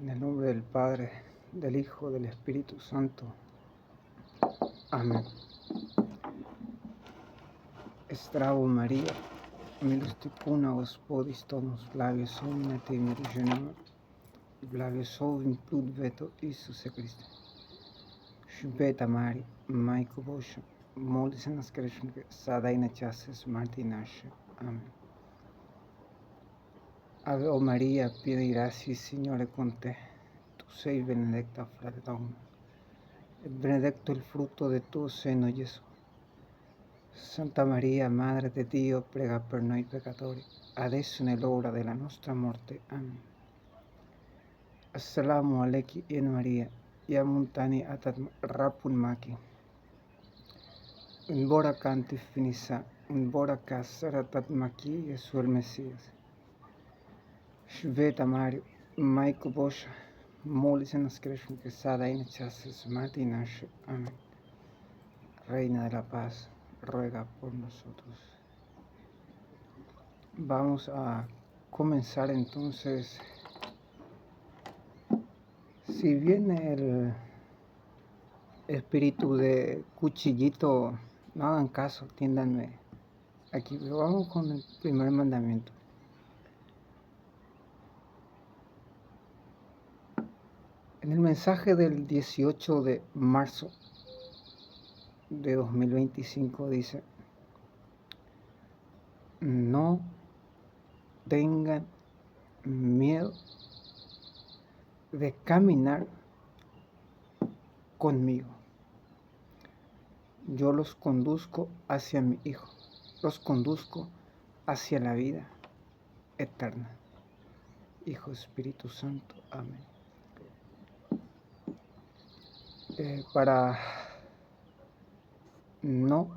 En el nombre del Padre, del Hijo, del Espíritu Santo. Amén. Zdravo Maria, milosti puna Gospodis tomus, благословенна ты между женами, благословен плод твой, Иисусе Христе. Света Мария, Майко Божа, молись за нас грешных, sada и на час смерти нашей. Amén. Ave María, piena de gracia, el Señor es con te. Tú sei benedicta fra le donne, e benedetto il frutto del tuo seno, Gesù. Santa Maria, Madre di Dio, prega per noi peccatori, adesso e nell'ora della nostra morte. Amen. Assalamu alaikum en Maria, ya montani atat rapun maki. Un bora canti finisa, un bora kasaratat maki, Gesù el Mesías. Sveta Mario, Maiko Bosha, molis en las creación que sada en chases Martinash. Amén. Reina de la paz, ruega por nosotros. Vamos a comenzar entonces. Si viene el espíritu de cuchillito, no hagan caso, atiéndanme aquí. Pero vamos con el primer mandamiento. En el mensaje del 18 de marzo de 2025 dice: no tengan miedo de caminar conmigo. Yo los conduzco hacia mi Hijo, los conduzco hacia la vida eterna. Hijo, Espíritu Santo. Amén. No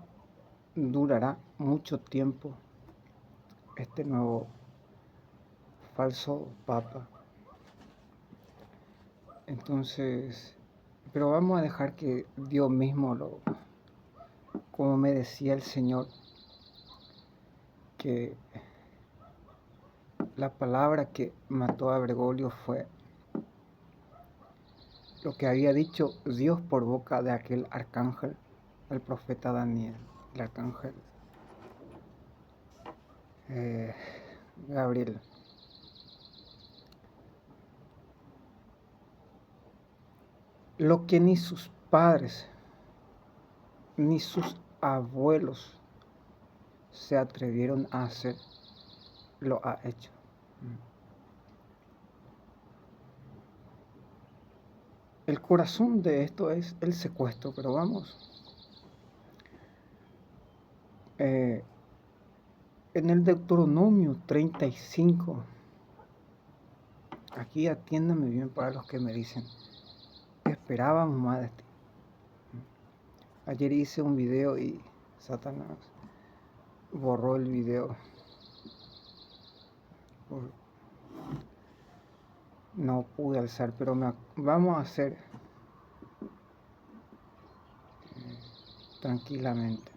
durará mucho tiempo este nuevo falso papa. Entonces, pero vamos a dejar que Dios mismo como me decía el Señor, que la palabra que mató a Bergoglio fue lo que había dicho Dios por boca de aquel arcángel, el profeta Daniel, el arcángel Gabriel. Lo que ni sus padres ni sus abuelos se atrevieron a hacer, lo ha hecho. El corazón de esto es el secuestro, pero vamos. En el Deuteronomio 35, aquí atiéndame bien para los que me dicen, esperábamos más de ti. Ayer hice un video y Satanás borró el video. No pude alzar, pero vamos a hacer tranquilamente.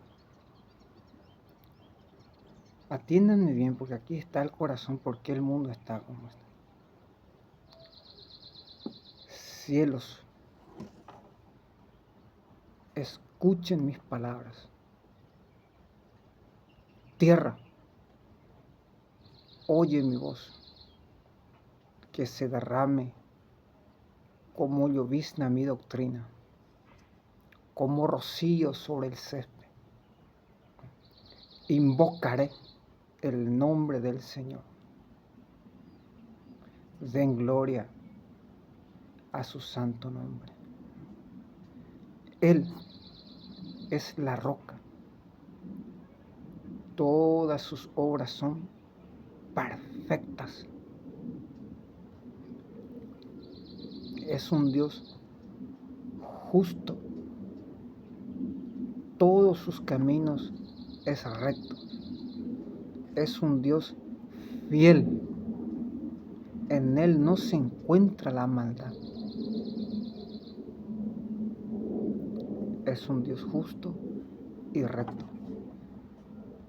Atiéndanme bien, porque aquí está el corazón, porque el mundo está como está. Cielos, escuchen mis palabras. Tierra, oye mi voz. Que se derrame como llovizna mi doctrina, como rocío sobre el césped. Invocaré el nombre del Señor. Den gloria a su santo nombre. Él es la roca. Todas sus obras son perfectas. Es un Dios justo. Todos sus caminos es recto. Es un Dios fiel. En Él no se encuentra la maldad. Es un Dios justo y recto.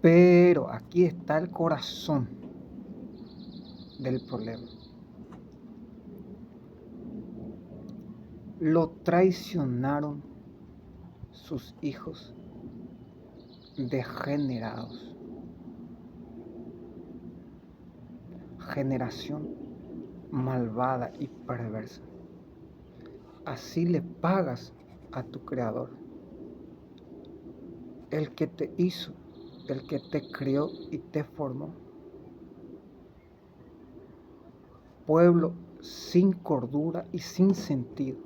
Pero aquí está el corazón del problema. lo traicionaron sus hijos degenerados. Generación malvada y perversa. Así le pagas a tu Creador, el que te hizo, el que te crió y te formó. Pueblo sin cordura y sin sentido.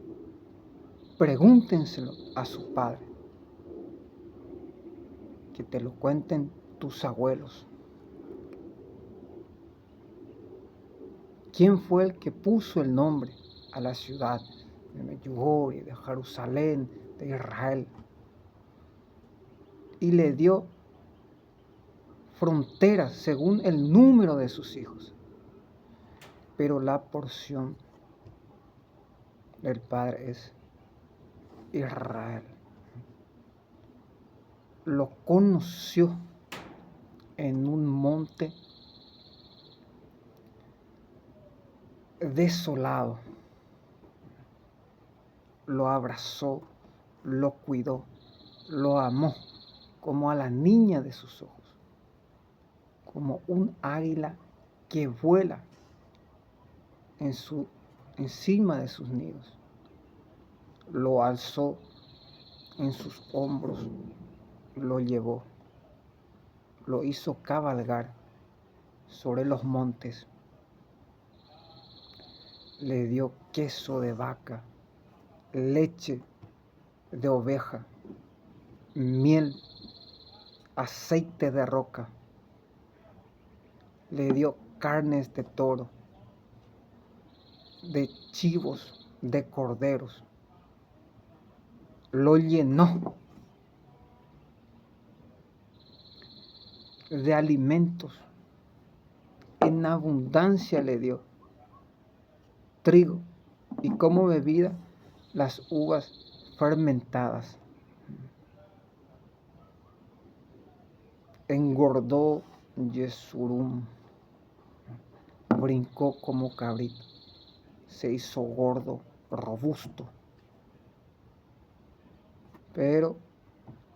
Pregúntenselo a su padre. Que te lo cuenten tus abuelos. ¿Quién fue el que puso el nombre a la ciudad de Medjugorje, de Jerusalén, de Israel? Y le dio fronteras según el número de sus hijos. Pero la porción del Padre es Israel. Lo conoció en un monte desolado. Lo abrazó, lo cuidó, lo amó como a la niña de sus ojos, como un águila que vuela encima de sus nidos. Lo alzó en sus hombros, lo llevó, lo hizo cabalgar sobre los montes, le dio queso de vaca, leche de oveja, miel, aceite de roca, le dio carnes de toro, de chivos, de corderos, lo llenó de alimentos, en abundancia le dio trigo y como bebida las uvas fermentadas. Engordó Yesurún, brincó como cabrito, se hizo gordo, robusto, pero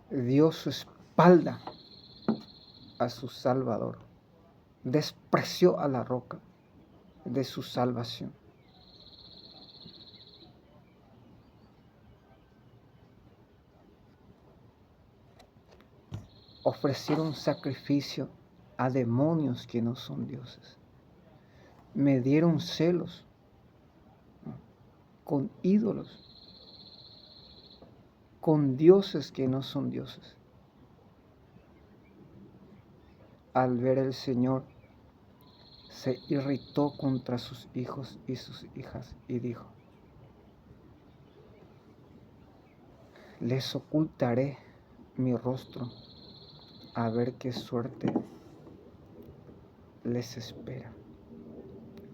dio su espalda a su Salvador, despreció a la roca de su salvación. Ofrecieron sacrificio a demonios que no son dioses. Me dieron celos con ídolos, con dioses que no son dioses. Al ver el Señor, se irritó contra sus hijos y sus hijas y dijo: les ocultaré mi rostro a ver qué suerte les espera,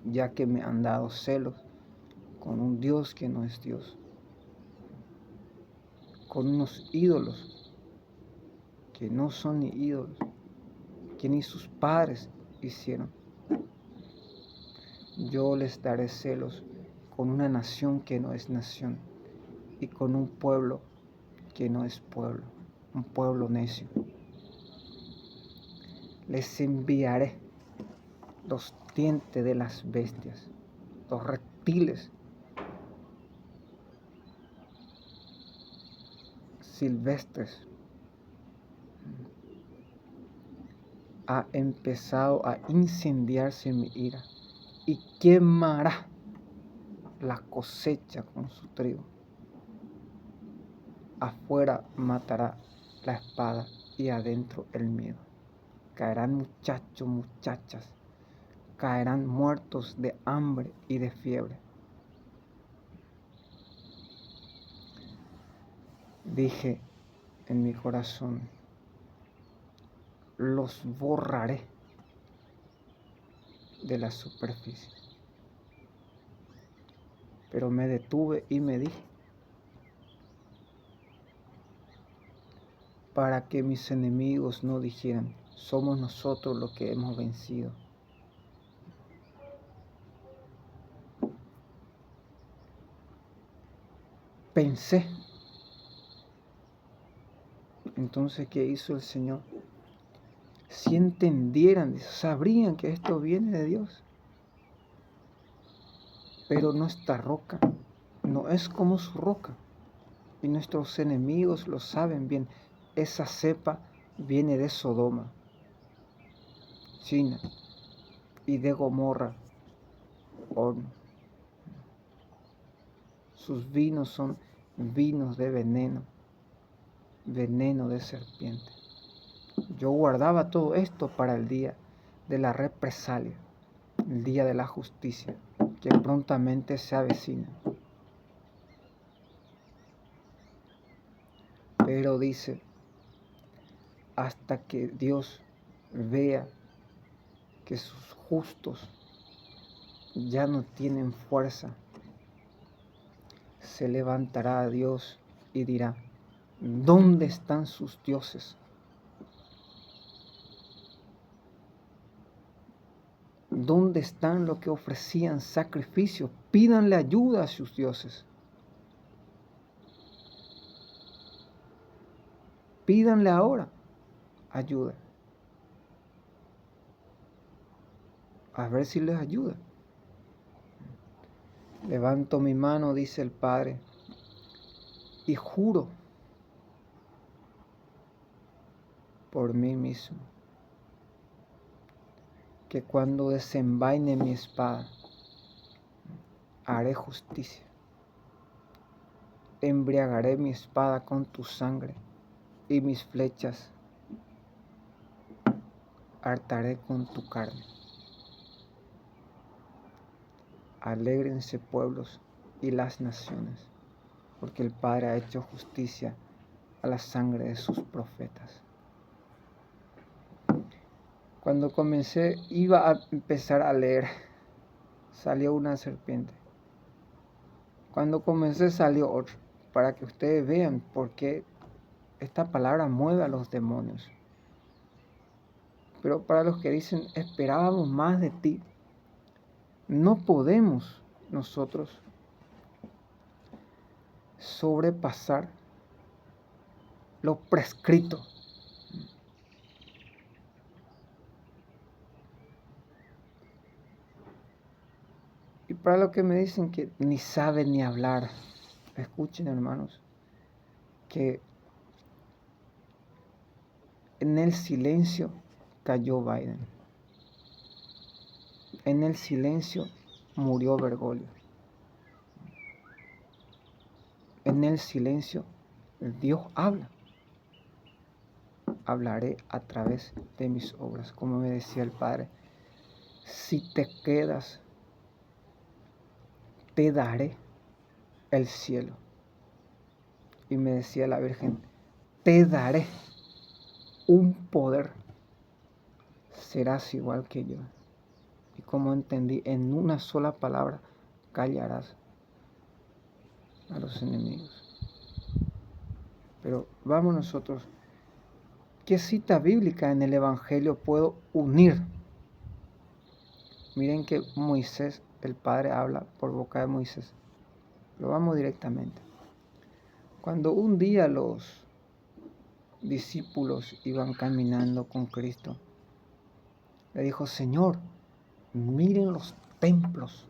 ya que me han dado celos con un Dios que no es Dios, con unos ídolos que no son ni ídolos, que ni sus padres hicieron. Yo les daré celos con una nación que no es nación y con un pueblo que no es pueblo, un pueblo necio. Les enviaré los dientes de las bestias, los reptiles silvestres. Ha empezado a incendiarse mi ira y quemará la cosecha con su trigo. Afuera matará la espada y adentro el miedo. Caerán muchachos, muchachas, caerán muertos de hambre y de fiebre. Dije en mi corazón: los borraré de la superficie. Pero me detuve y me dije: para que mis enemigos no dijeran, somos nosotros los que hemos vencido. pensé. Entonces, ¿qué hizo el Señor? Si entendieran, sabrían que esto viene de Dios. Pero nuestra roca no es como su roca. Y nuestros enemigos lo saben bien. Esa cepa viene de Sodoma, China, y de Gomorra, horno. Sus vinos son vinos de veneno, veneno de serpiente. Yo guardaba todo esto para el día de la represalia, el día de la justicia, que prontamente se avecina. Pero dice, hasta que Dios vea que sus justos ya no tienen fuerza, se levantará a Dios y dirá, ¿dónde están sus dioses? ¿Dónde están los que ofrecían sacrificios? Pídanle ayuda a sus dioses. Pídanle ahora ayuda. A ver si les ayuda. Levanto mi mano, dice el Padre, y juro por mí mismo que cuando desenvaine mi espada, haré justicia. Embriagaré mi espada con tu sangre y mis flechas hartaré con tu carne. Alégrense pueblos y las naciones, porque el Padre ha hecho justicia a la sangre de sus profetas. Cuando comencé, iba a empezar a leer, salió una serpiente. Cuando comencé salió otra, para que ustedes vean por qué esta palabra mueve a los demonios. Pero para los que dicen, esperábamos más de ti, no podemos nosotros sobrepasar lo prescrito. Y para los que me dicen que ni saben ni hablar, escuchen, hermanos, que en el silencio cayó Biden. En el silencio murió Bergoglio. En el silencio Dios habla. Hablaré a través de mis obras, como me decía el Padre. Si te quedas, te daré el cielo. Y me decía la Virgen, te daré un poder, serás igual que yo. Y como entendí, en una sola palabra callarás a los enemigos. Pero vamos nosotros, ¿qué cita bíblica en el Evangelio puedo unir? Miren que Moisés, el Padre habla por boca de Moisés. Lo vamos directamente. Cuando un día los discípulos iban caminando con Cristo, le dijo, Señor, miren los templos.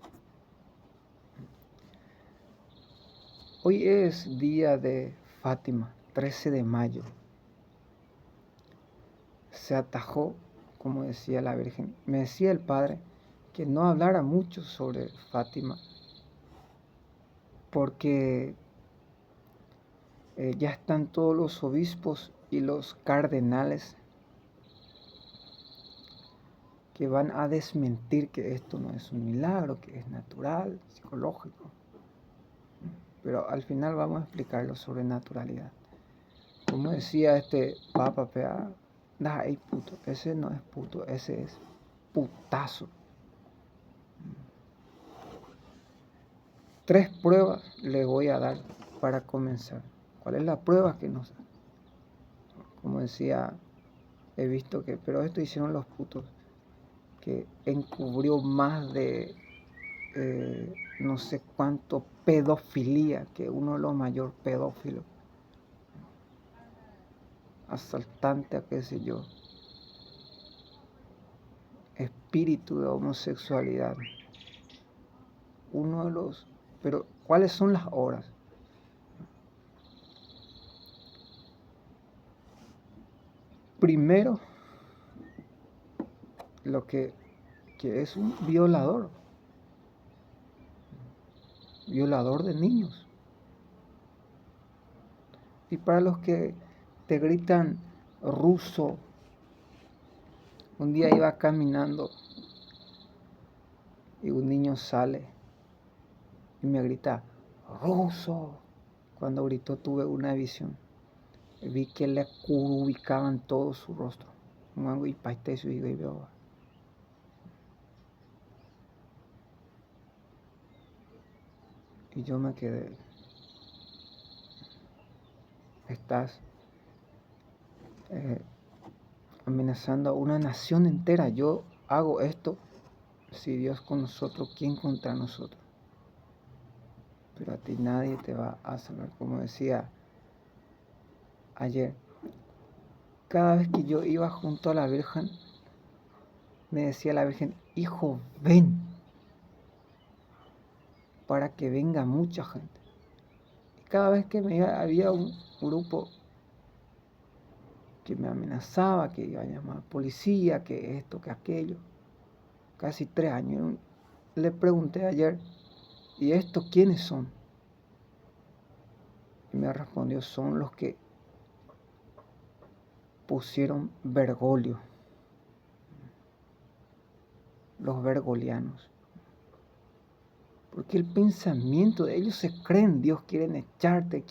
Hoy es día de Fátima, 13 de mayo. Se atajó, como decía la Virgen. Me decía el Padre que no hablara mucho sobre Fátima, porque ya están todos los obispos y los cardenales que van a desmentir que esto no es un milagro, que es natural, psicológico. Pero al final vamos a explicar lo sobrenaturalidad. Como decía este Papa P.A., ay puto, ese no es puto, ese es putazo. 3 pruebas le voy a dar para comenzar. ¿Cuál es la prueba que nos da? Como decía, he visto que, pero esto hicieron los putos, que encubrió más de no sé cuánto pedofilia, que uno de los mayores pedófilos, asaltante a qué sé yo, espíritu de homosexualidad, uno de los, pero ¿cuáles son las horas? Primero, lo que es un violador de niños. Y para los que te gritan ruso, un día iba caminando y un niño sale y me grita ruso. Cuando gritó tuve una visión. Vi que le ubicaban todo su rostro. Y paitecio y veo. Y yo me quedé. Estás amenazando a una nación entera. Yo hago esto. Si Dios con nosotros, ¿quién contra nosotros? Pero a ti nadie te va a salvar. Como decía ayer, cada vez que yo iba junto a la Virgen, me decía la Virgen, hijo, ven, para que venga mucha gente. Y cada vez que había un grupo que me amenazaba, que iba a llamar a policía, que esto, que aquello, casi 3 años. Le pregunté ayer, ¿y estos quiénes son? Y me respondió, son los que pusieron Bergoglio, los bergolianos. Porque el pensamiento de ellos se creen, Dios quieren echarte,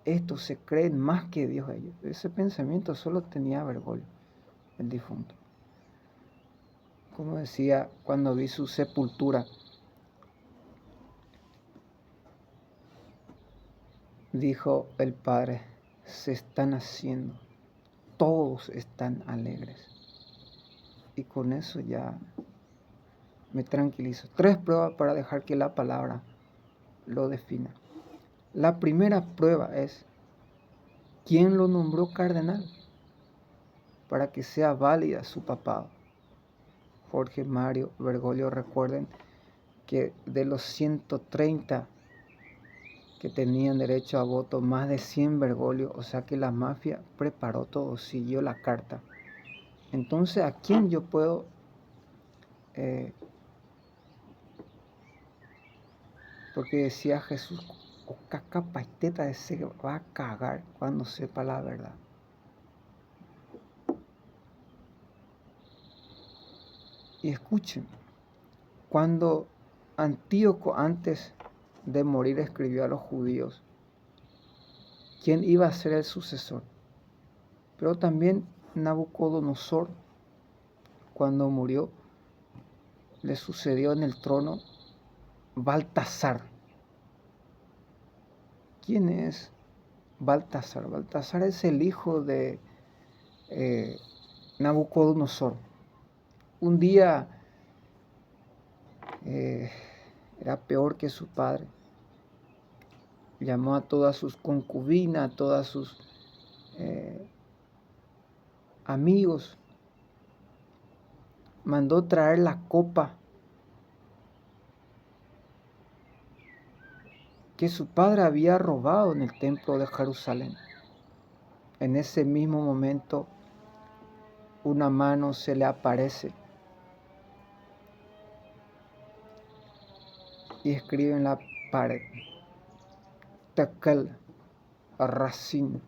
estos se creen más que Dios ellos. Ese pensamiento solo tenía Bergoglio, el difunto. Como decía cuando vi su sepultura, dijo el Padre, se están haciendo, todos están alegres. Y con eso ya me tranquilizo. 3 pruebas para dejar que la palabra lo defina. La primera prueba es, ¿quién lo nombró cardenal? Para que sea válida su papado. Jorge Mario Bergoglio, recuerden que de los 130 que tenían derecho a voto, más de 100 Bergoglio, o sea que la mafia preparó todo, siguió la carta. Entonces, ¿a quién yo puedo porque decía Jesús, o caca paiteta se va a cagar cuando sepa la verdad? Y escuchen, cuando Antíoco antes de morir escribió a los judíos quién iba a ser el sucesor, pero también Nabucodonosor, cuando murió, le sucedió en el trono Baltasar. ¿Quién es Baltasar? Baltasar es el hijo de Nabucodonosor. Un día era peor que su padre. Llamó a todas sus concubinas, a todas sus amigos. Mandó traer la copa que su padre había robado en el templo de Jerusalén. En ese mismo momento, una mano se le aparece y escribe en la pared: Tekel Racin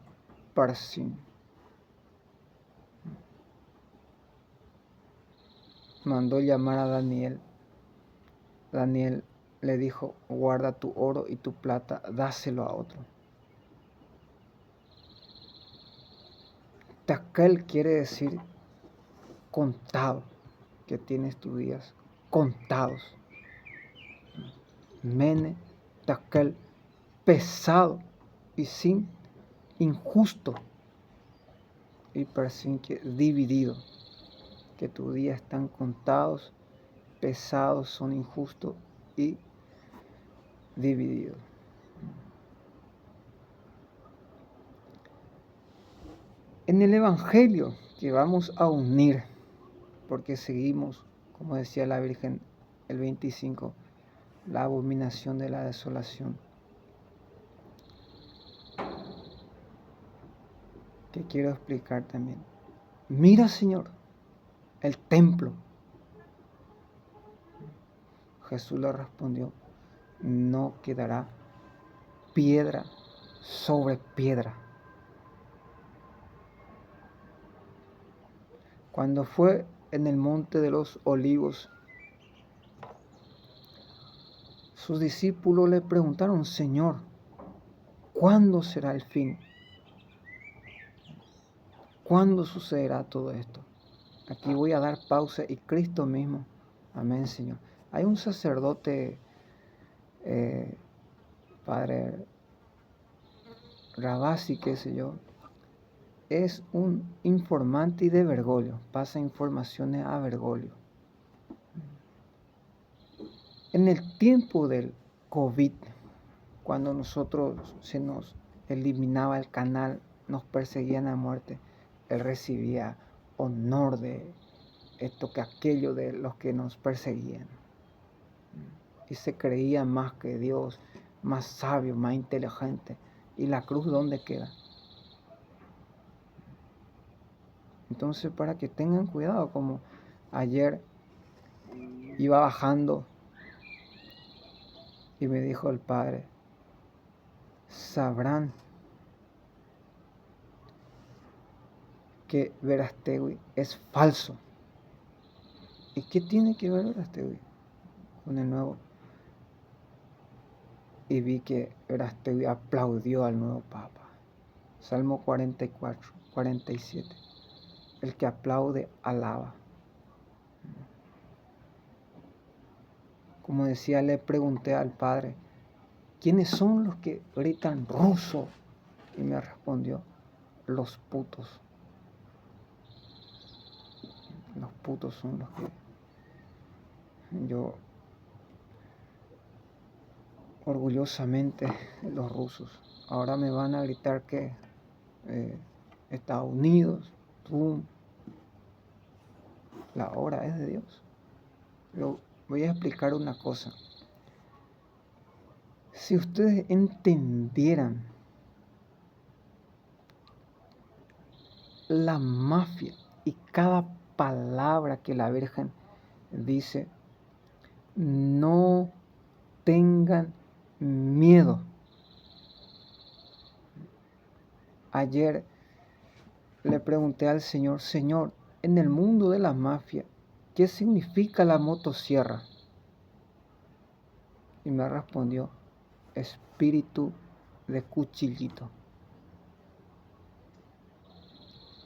Parsin. Mandó llamar a Daniel. Daniel le dijo: guarda tu oro y tu plata, dáselo a otro. Tekel quiere decir contado, que tienes tus días contados. Mene, Tekel, pesado y sin injusto. Y Parsin, que dividido, que tus días están contados, pesados, son injustos y dividido. En el Evangelio que vamos a unir, porque seguimos, como decía la Virgen el 25, la abominación de la desolación. Que quiero explicar también. Mira, Señor, el templo. Jesús le respondió, no quedará piedra sobre piedra. Cuando fue en el monte de los olivos, sus discípulos le preguntaron, Señor, ¿cuándo será el fin? ¿Cuándo sucederá todo esto? Aquí voy a dar pausa y Cristo mismo, amén, Señor. Hay un sacerdote, Padre Rabasi, qué sé yo, es un informante y de Bergoglio, pasa informaciones a Bergoglio. En el tiempo del COVID, cuando nosotros se nos eliminaba el canal, nos perseguían a muerte, él recibía honor de esto que aquello de los que nos perseguían. Y se creía más que Dios, más sabio, más inteligente. ¿Y la cruz dónde queda? Entonces, para que tengan cuidado, como ayer iba bajando y me dijo el Padre, sabrán que Verástegui es falso. ¿Y qué tiene que ver Verástegui con el nuevo? Y vi que Verástegui aplaudió al nuevo Papa. Salmo 44, 47. El que aplaude, alaba. Como decía, le pregunté al Padre, ¿quiénes son los que gritan ruso? Y me respondió, los putos. Los putos son los que yo orgullosamente, los rusos. Ahora me van a gritar que Estados Unidos, Trump, la hora es de Dios. Pero voy a explicar una cosa. Si ustedes entendieran la mafia y cada palabra que la Virgen dice, no tengan miedo. Ayer le pregunté al Señor, Señor, en el mundo de la mafia, ¿qué significa la motosierra? Y me respondió, espíritu de cuchillito.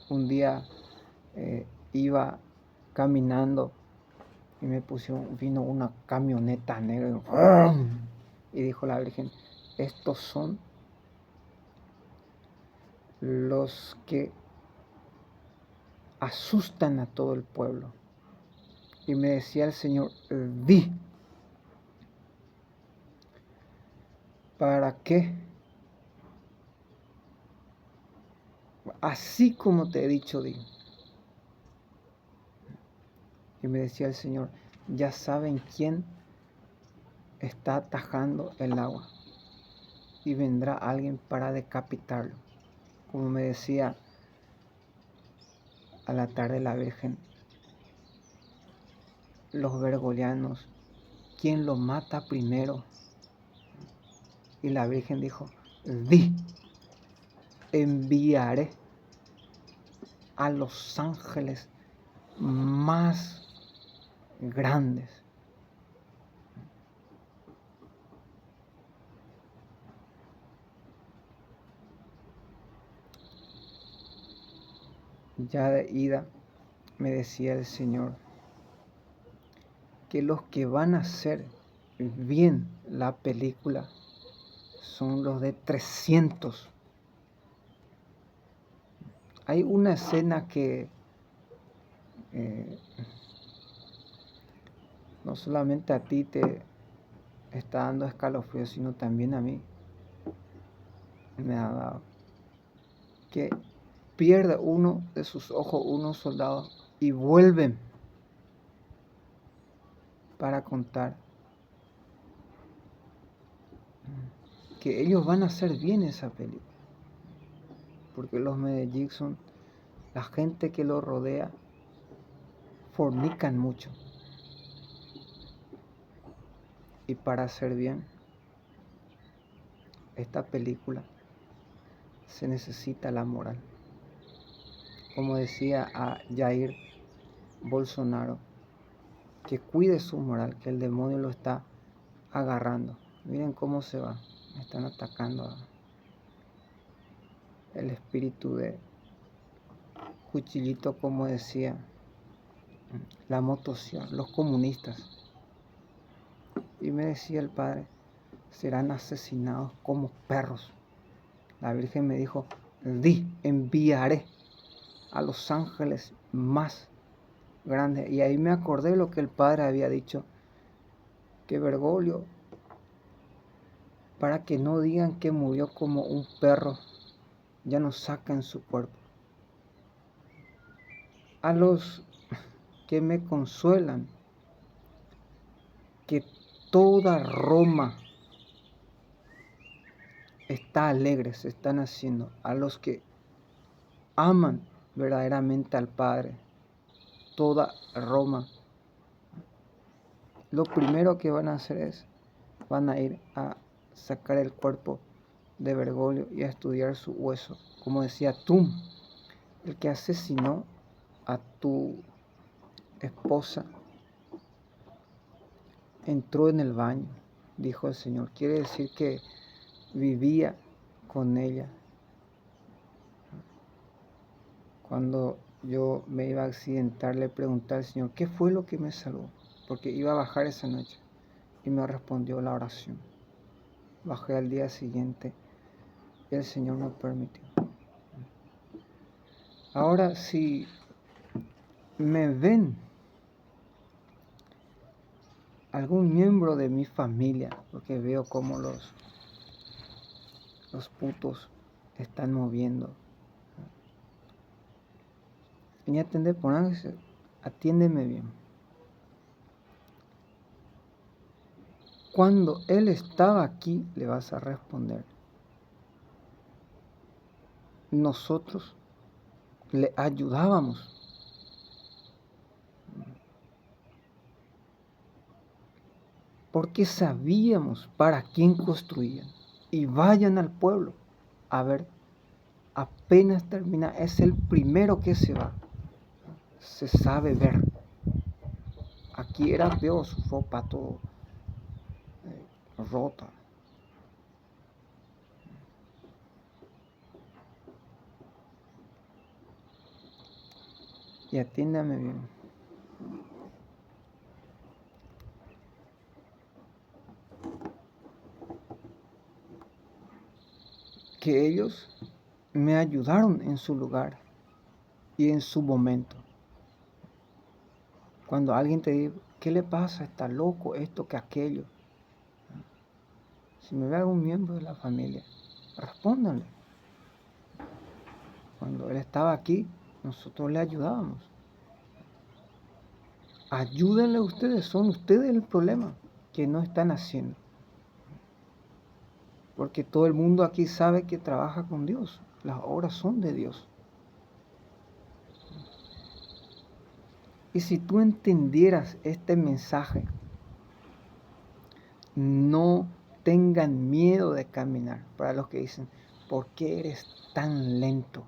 Un día iba caminando y vino una camioneta negra y dijo la Virgen, estos son los que asustan a todo el pueblo. Y me decía el Señor, di, ¿para qué? Así como te he dicho, di. Y me decía el Señor, ya saben quién está atajando el agua. Y vendrá alguien para decapitarlo. Como me decía a la tarde la Virgen, los bergolianos, ¿quién lo mata primero? Y la Virgen dijo, di, enviaré a los ángeles más grandes. Ya de ida me decía el Señor que los que van a hacer bien la película son los de 300. Hay una escena que no solamente a ti está dando escalofríos, sino también a mí me ha dado. Que pierde uno de sus ojos, unos soldados, y vuelven para contar que ellos van a hacer bien esa película. Porque los Mel Gibson, la gente que lo rodea, fornican mucho. Y para hacer bien esta película se necesita la moral. Como decía a Jair Bolsonaro, que cuide su moral, que el demonio lo está agarrando. Miren cómo se va. Están atacando el espíritu de Cuchillito, como decía la motosierra, los comunistas. Y me decía el padre, serán asesinados como perros. La Virgen me dijo, enviaré a los ángeles más grandes. Y ahí me acordé lo que el padre había dicho, que Bergoglio, para que no digan que murió como un perro, ya no sacan su cuerpo. A los que me consuelan, que toda Roma está alegre, se están haciendo. A los que aman verdaderamente al Padre, toda Roma, lo primero que van a hacer es, van a ir a sacar el cuerpo de Bergoglio y a estudiar su hueso. Como decía Tum, el que asesinó a tu esposa entró en el baño, dijo el Señor. Quiere decir que vivía con ella. Cuando yo me iba a accidentar, le pregunté al Señor, ¿qué fue lo que me salvó? Porque iba a bajar esa noche y me respondió la oración. Bajé al día siguiente y el Señor me permitió. Ahora, si me ven algún miembro de mi familia, porque veo cómo los putos están moviendo, y atender, ponerse, atiéndeme bien. Cuando él estaba aquí, le vas a responder. Nosotros le ayudábamos. Porque sabíamos para quién construían. Y vayan al pueblo a ver, apenas termina, es el primero que se va. Se sabe ver. Aquí era feo, su ropa todo rota. Y atiéndame bien. Que ellos me ayudaron en su lugar y en su momento. Cuando alguien te dice, ¿qué le pasa? Está loco, esto que aquello. Si me ve algún miembro de la familia, respóndanle. Cuando él estaba aquí, nosotros le ayudábamos. Ayúdenle ustedes, son ustedes el problema que no están haciendo. Porque todo el mundo aquí sabe que trabaja con Dios. Las obras son de Dios. Y si tú entendieras este mensaje, no tengan miedo de caminar. Para los que dicen, ¿por qué eres tan lento?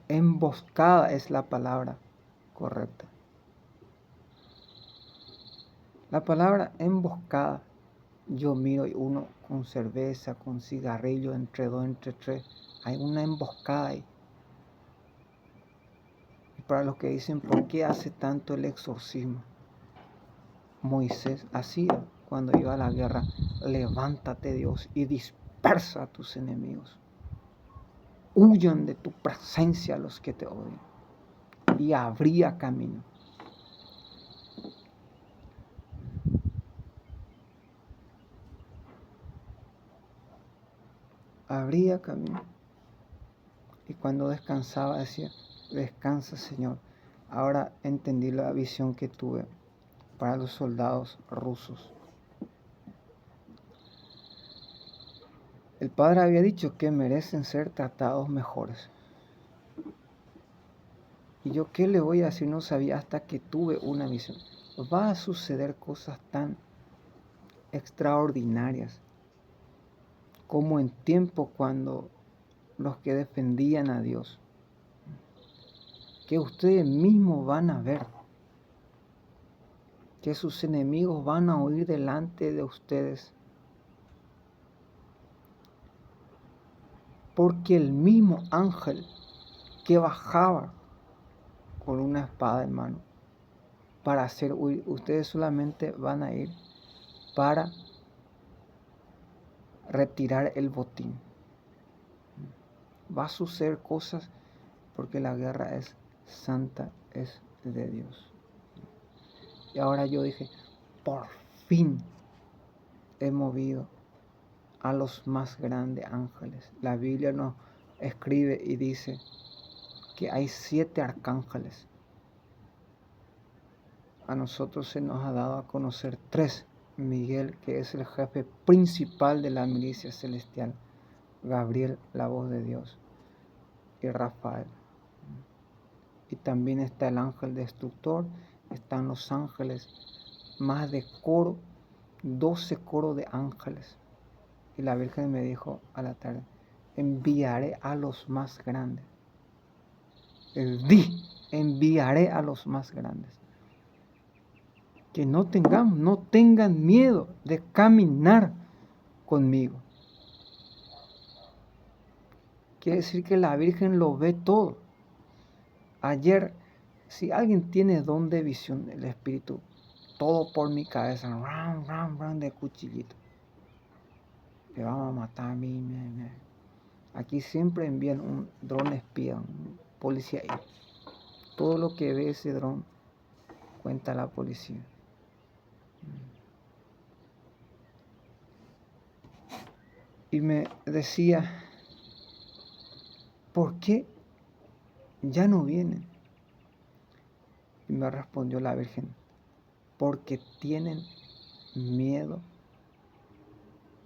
Emboscada es la palabra correcta. La palabra emboscada, yo miro uno con cerveza, con cigarrillo, entre dos, entre tres. Hay una emboscada ahí. Y para los que dicen, ¿por qué hace tanto el exorcismo? Moisés hacía cuando iba a la guerra, levántate Dios y dispersa a tus enemigos. Huyan de tu presencia los que te odian. Y habría camino. abría camino. Y cuando descansaba decía, descansa Señor. Ahora entendí la visión que tuve para los soldados rusos. El Padre había dicho que merecen ser tratados mejores. Y yo qué le voy a decir, no sabía hasta que tuve una visión. Va a suceder cosas tan extraordinarias como en tiempo cuando los que defendían a Dios, que ustedes mismos van a ver, que sus enemigos van a huir delante de ustedes, porque el mismo ángel que bajaba con una espada en mano para hacer huir, ustedes solamente van a ir para retirar el botín. Va a suceder cosas porque la guerra es santa, es de Dios. Y ahora yo dije, por fin he movido a los más grandes ángeles. La Biblia nos escribe y dice que hay 7 arcángeles. A nosotros se nos ha dado a conocer 3. Miguel, que es el jefe principal de la milicia celestial. Gabriel, la voz de Dios. Y Rafael. Y también está el ángel destructor. Están los ángeles. Más de 12 coros de ángeles. Y la Virgen me dijo a la tarde, enviaré a los más grandes. Enviaré a los más grandes. Que no tengan miedo de caminar conmigo. Quiere decir que la Virgen lo ve todo. Ayer, si alguien tiene don de visión del Espíritu, todo por mi cabeza, de cuchillito. Le vamos a matar a mí. Aquí siempre envían un dron espía, un policía ahí. Todo lo que ve ese dron cuenta la policía. Y me decía, ¿por qué ya no vienen? Y me respondió la Virgen, porque tienen miedo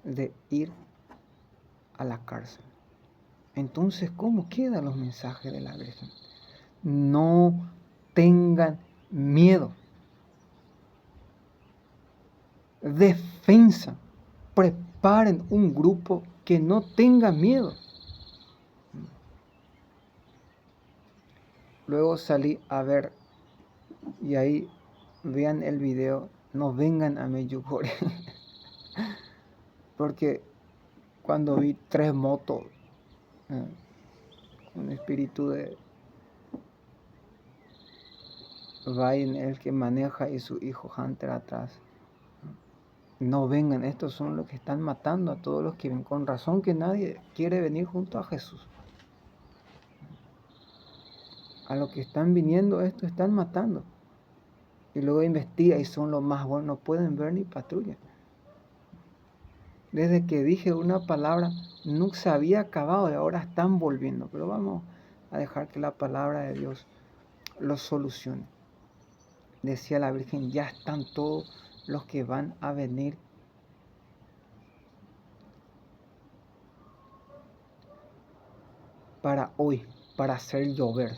de ir a la cárcel. Entonces, ¿cómo quedan los mensajes de la Virgen? No tengan miedo. Defensa. Preparen un grupo que no tenga miedo. Luego salí a ver y ahí vean el video. No vengan a Medjugorje. Porque cuando vi 3 motos con espíritu de Biden, el que maneja, y su hijo Hunter atrás. No vengan, estos son los que están matando a todos los que ven. Con razón que nadie quiere venir junto a Jesús. A los que están viniendo, estos están matando. Y luego investiga y son los más buenos, no pueden ver ni patrulla. Desde que dije una palabra, no se había acabado y ahora están volviendo. Pero vamos a dejar que la palabra de Dios lo solucione. Decía la Virgen, ya están todos los que van a venir para hoy, para hacer llover.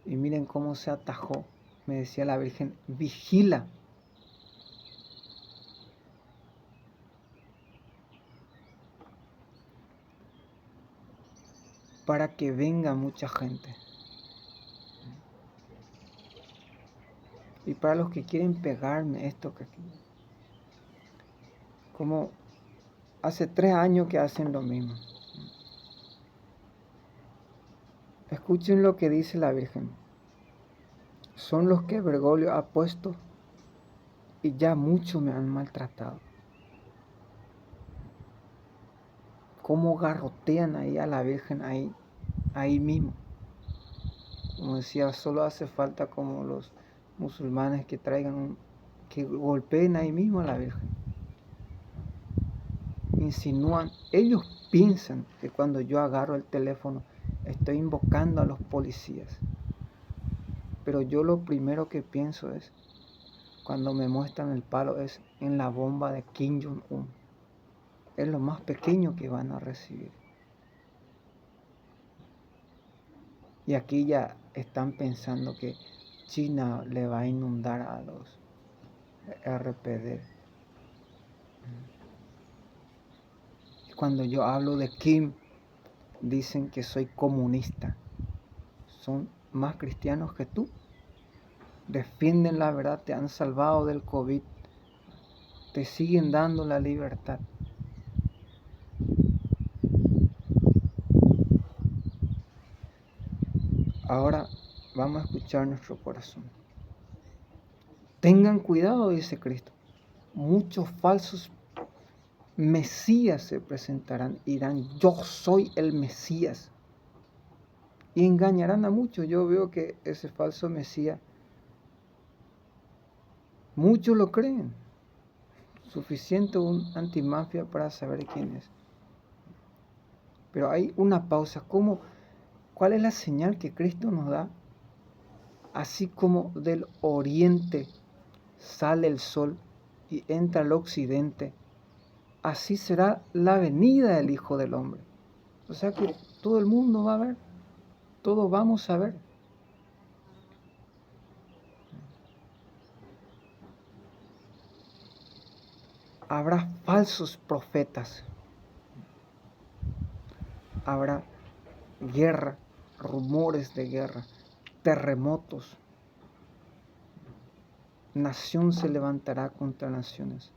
Y miren cómo se atajó. Me decía la Virgen, vigila. Para que venga mucha gente. Y para los que quieren pegarme esto que aquí. Como hace 3 años que hacen lo mismo. Escuchen lo que dice la Virgen. Son los que Bergoglio ha puesto y ya mucho me han maltratado. Cómo garrotean ahí a la Virgen ahí mismo. Como decía, solo hace falta como los musulmanes que traigan que golpeen ahí mismo a la Virgen. insinúan, ellos piensan que cuando yo agarro el teléfono estoy invocando a los policías. Pero yo lo primero que pienso es, cuando me muestran el palo, es en la bomba de Kim Jong-un. Es lo más pequeño que van a recibir. Y aquí ya están pensando que China le va a inundar a los RPD. Cuando yo hablo de Kim, dicen que soy comunista. Son más cristianos que tú. Defienden la verdad, te han salvado del COVID. Te siguen dando la libertad. Ahora vamos a escuchar nuestro corazón. Tengan cuidado, dice Cristo. Muchos falsos Mesías se presentarán y dirán, yo soy el Mesías. Y engañarán a muchos. Yo veo que ese falso Mesías, muchos lo creen. Suficiente un antimafia para saber quién es. Pero hay una pausa. ¿Cuál es la señal que Cristo nos da? Así como del oriente sale el sol y entra al occidente, así será la venida del Hijo del Hombre. O sea que todo el mundo va a ver, todos vamos a ver. Habrá falsos profetas, habrá guerra, rumores de guerra, terremotos. Nación se levantará contra naciones.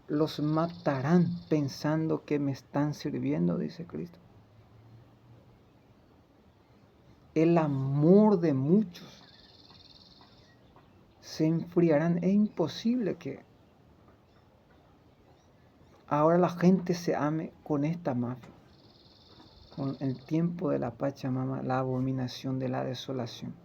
Los matarán pensando que me están sirviendo, dice Cristo. El amor de muchos se enfriarán. Es imposible que ahora la gente se ame con esta mafia, con el tiempo de la Pachamama, la abominación de la desolación.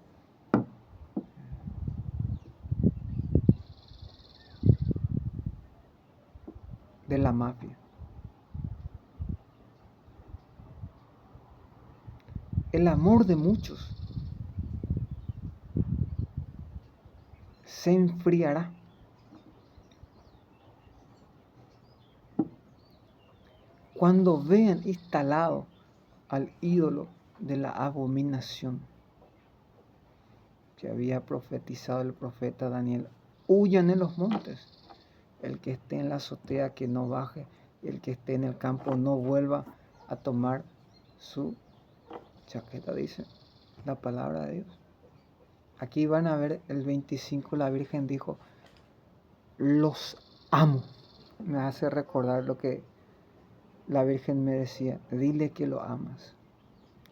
De la mafia. El amor de muchos se enfriará. Cuando vean instalado al ídolo de la abominación que había profetizado el profeta Daniel, huyan en los montes. El que esté en la azotea que no baje, y el que esté en el campo no vuelva a tomar su chaqueta, dice la palabra de Dios. Aquí van a ver el 25, la Virgen dijo, los amo. Me hace recordar lo que la Virgen me decía, dile que lo amas.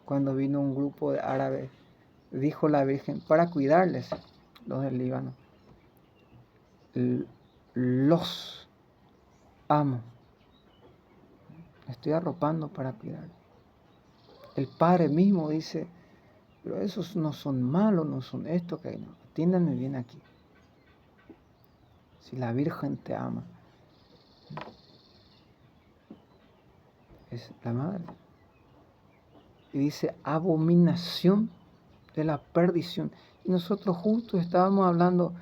Cuando vino un grupo de árabes, dijo la Virgen, para cuidarles, los del Líbano, los amo. Estoy arropando para cuidarles. El Padre mismo dice, pero esos no son malos, no son esto que hay, no. Atiéndanme bien aquí. Si la Virgen te ama, es la madre. Y dice, abominación de la perdición. Y nosotros justo estábamos hablando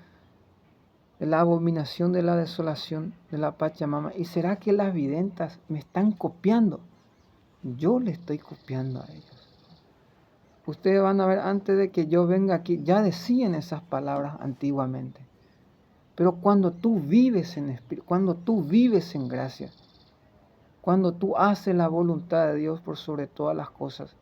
de la abominación de la desolación de la Pachamama. ¿Y será que las videntas me están copiando? Yo le estoy copiando a ellos. Ustedes van a ver, antes de que yo venga aquí, ya decían esas palabras antiguamente. Pero cuando tú vives en espíritu, cuando tú vives en gracia, cuando tú haces la voluntad de Dios por sobre todas las cosas,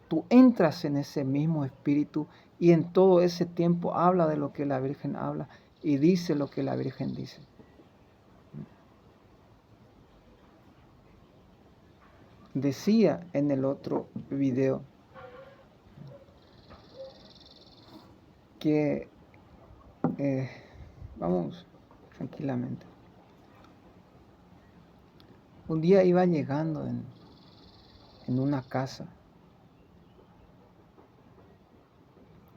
tú entras en ese mismo espíritu y en todo ese tiempo habla de lo que la Virgen habla y dice lo que la Virgen dice. Decía en el otro video que vamos tranquilamente. Un día iba llegando en una casa.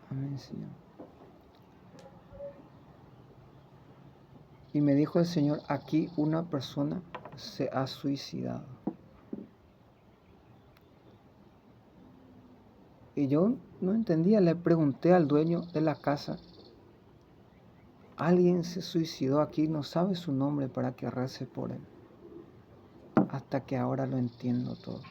Amén, Señor. Y me dijo el Señor, aquí una persona se ha suicidado. Y yo no entendía, le pregunté al dueño de la casa, alguien se suicidó aquí, no sabe su nombre para que rece por él. Hasta que ahora lo entiendo todo.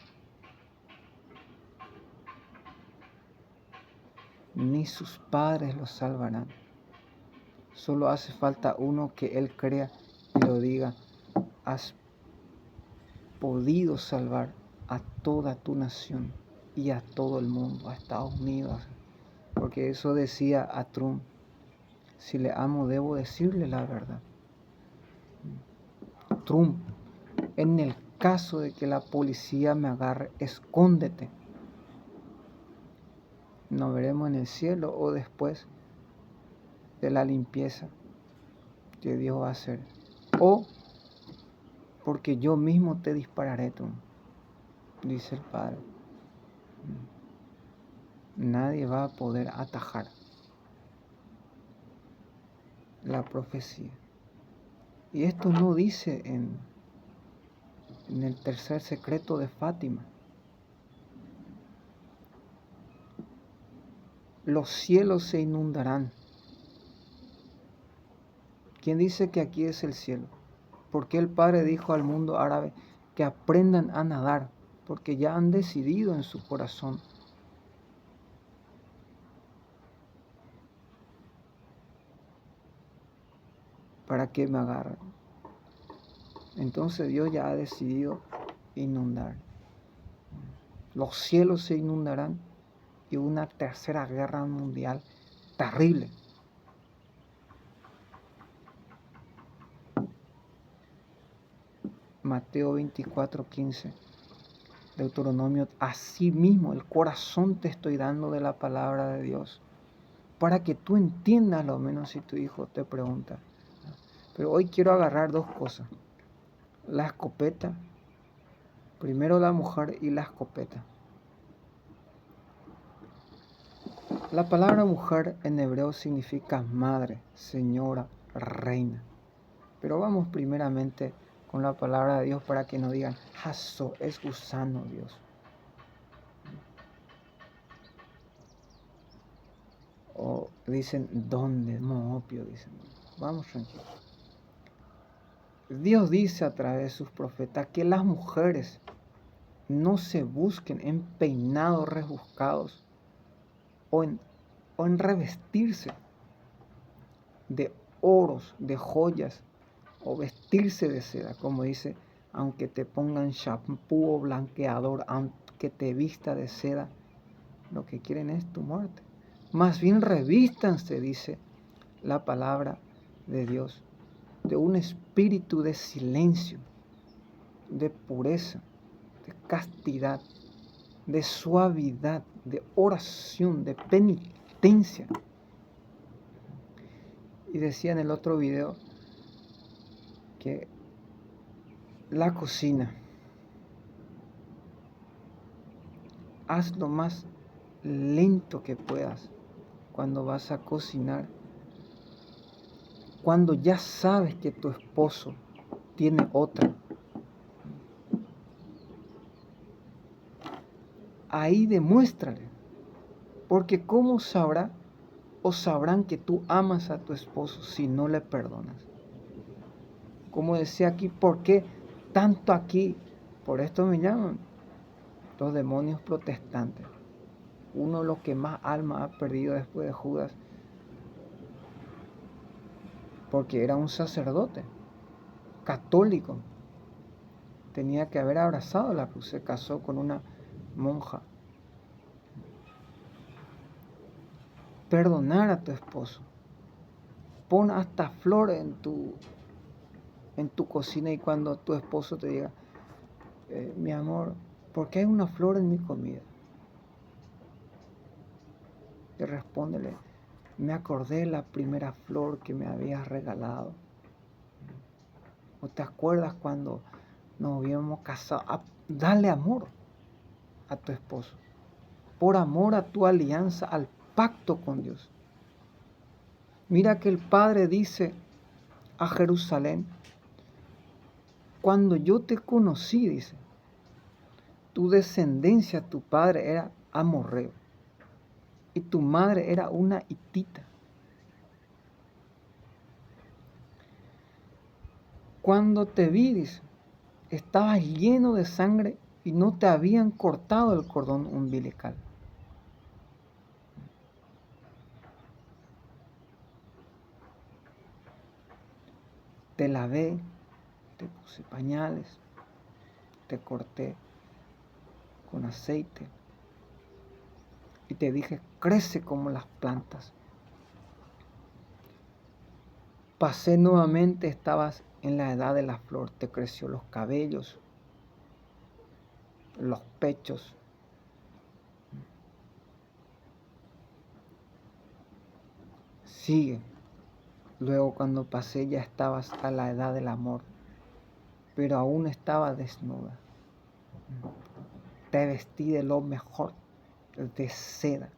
Ni sus padres lo salvarán. Solo hace falta uno que él crea y lo diga. Has podido salvar a toda tu nación y a todo el mundo, a Estados Unidos. Porque eso decía a Trump. Si le amo, debo decirle la verdad. Trump, en el caso de que la policía me agarre, escóndete. Nos veremos en el cielo o después de la limpieza que Dios va a hacer. O porque yo mismo te dispararé, Trump, dice el Padre. Nadie va a poder atajar la profecía. Y esto no dice en el tercer secreto de Fátima. Los cielos se inundarán. ¿Quién dice que aquí es el cielo? Porque el Padre dijo al mundo árabe que aprendan a nadar, porque ya han decidido en su corazón. ¿Para qué me agarran? Entonces Dios ya ha decidido inundar. Los cielos se inundarán y una tercera guerra mundial terrible. Mateo 24:15, Deuteronomio, así mismo el corazón te estoy dando de la palabra de Dios, para que tú entiendas lo menos si tu hijo te pregunta. Pero hoy quiero agarrar dos cosas, la escopeta, primero la mujer y la escopeta. La palabra mujer en hebreo significa madre, señora, reina. Pero vamos primeramente con la palabra de Dios para que no digan, jaso, es gusano Dios. O dicen, ¿dónde? Moopio, dicen. Vamos tranquilos. Dios dice a través de sus profetas que las mujeres no se busquen en peinados rebuscados o en revestirse de oros, de joyas, o vestirse de seda, como dice, aunque te pongan shampoo o blanqueador, aunque te vista de seda, lo que quieren es tu muerte. Más bien revístanse, dice la palabra de Dios, de un espíritu de silencio, de pureza, de castidad, de suavidad, de oración, de penitencia. Y decía en el otro video que la cocina, haz lo más lento que puedas cuando vas a cocinar, cuando ya sabes que tu esposo tiene otra. Ahí demuéstrale, porque ¿cómo sabrá o sabrán que tú amas a tu esposo si no le perdonas? Como decía aquí, ¿por qué tanto aquí? Por esto me llaman los demonios protestantes. Uno de los que más alma ha perdido después de Judas, porque era un sacerdote católico. Tenía que haber abrazado la cruz, se casó con una monja. Perdonar a tu esposo. Pon hasta flores en tu cocina y cuando tu esposo te diga, mi amor, ¿por qué hay una flor en mi comida? Y respóndele, me acordé de la primera flor que me habías regalado. ¿O te acuerdas cuando nos habíamos casado? Dale amor a tu esposo. Por amor a tu alianza, al pacto con Dios. Mira que el Padre dice a Jerusalén, Cuando yo te conocí, dice, tu descendencia, tu padre era amorreo y tu madre era una hitita. Cuando te vi, dice, estabas lleno de sangre y no te habían cortado el cordón umbilical. Te lavé, te puse pañales, te corté con aceite y te dije, crece como las plantas. Pasé nuevamente, estabas en la edad de la flor, te creció los cabellos, los pechos. Sigue. Luego cuando pasé ya estabas a la edad del amor, pero aún estaba desnuda. Te vestí de lo mejor, de seda.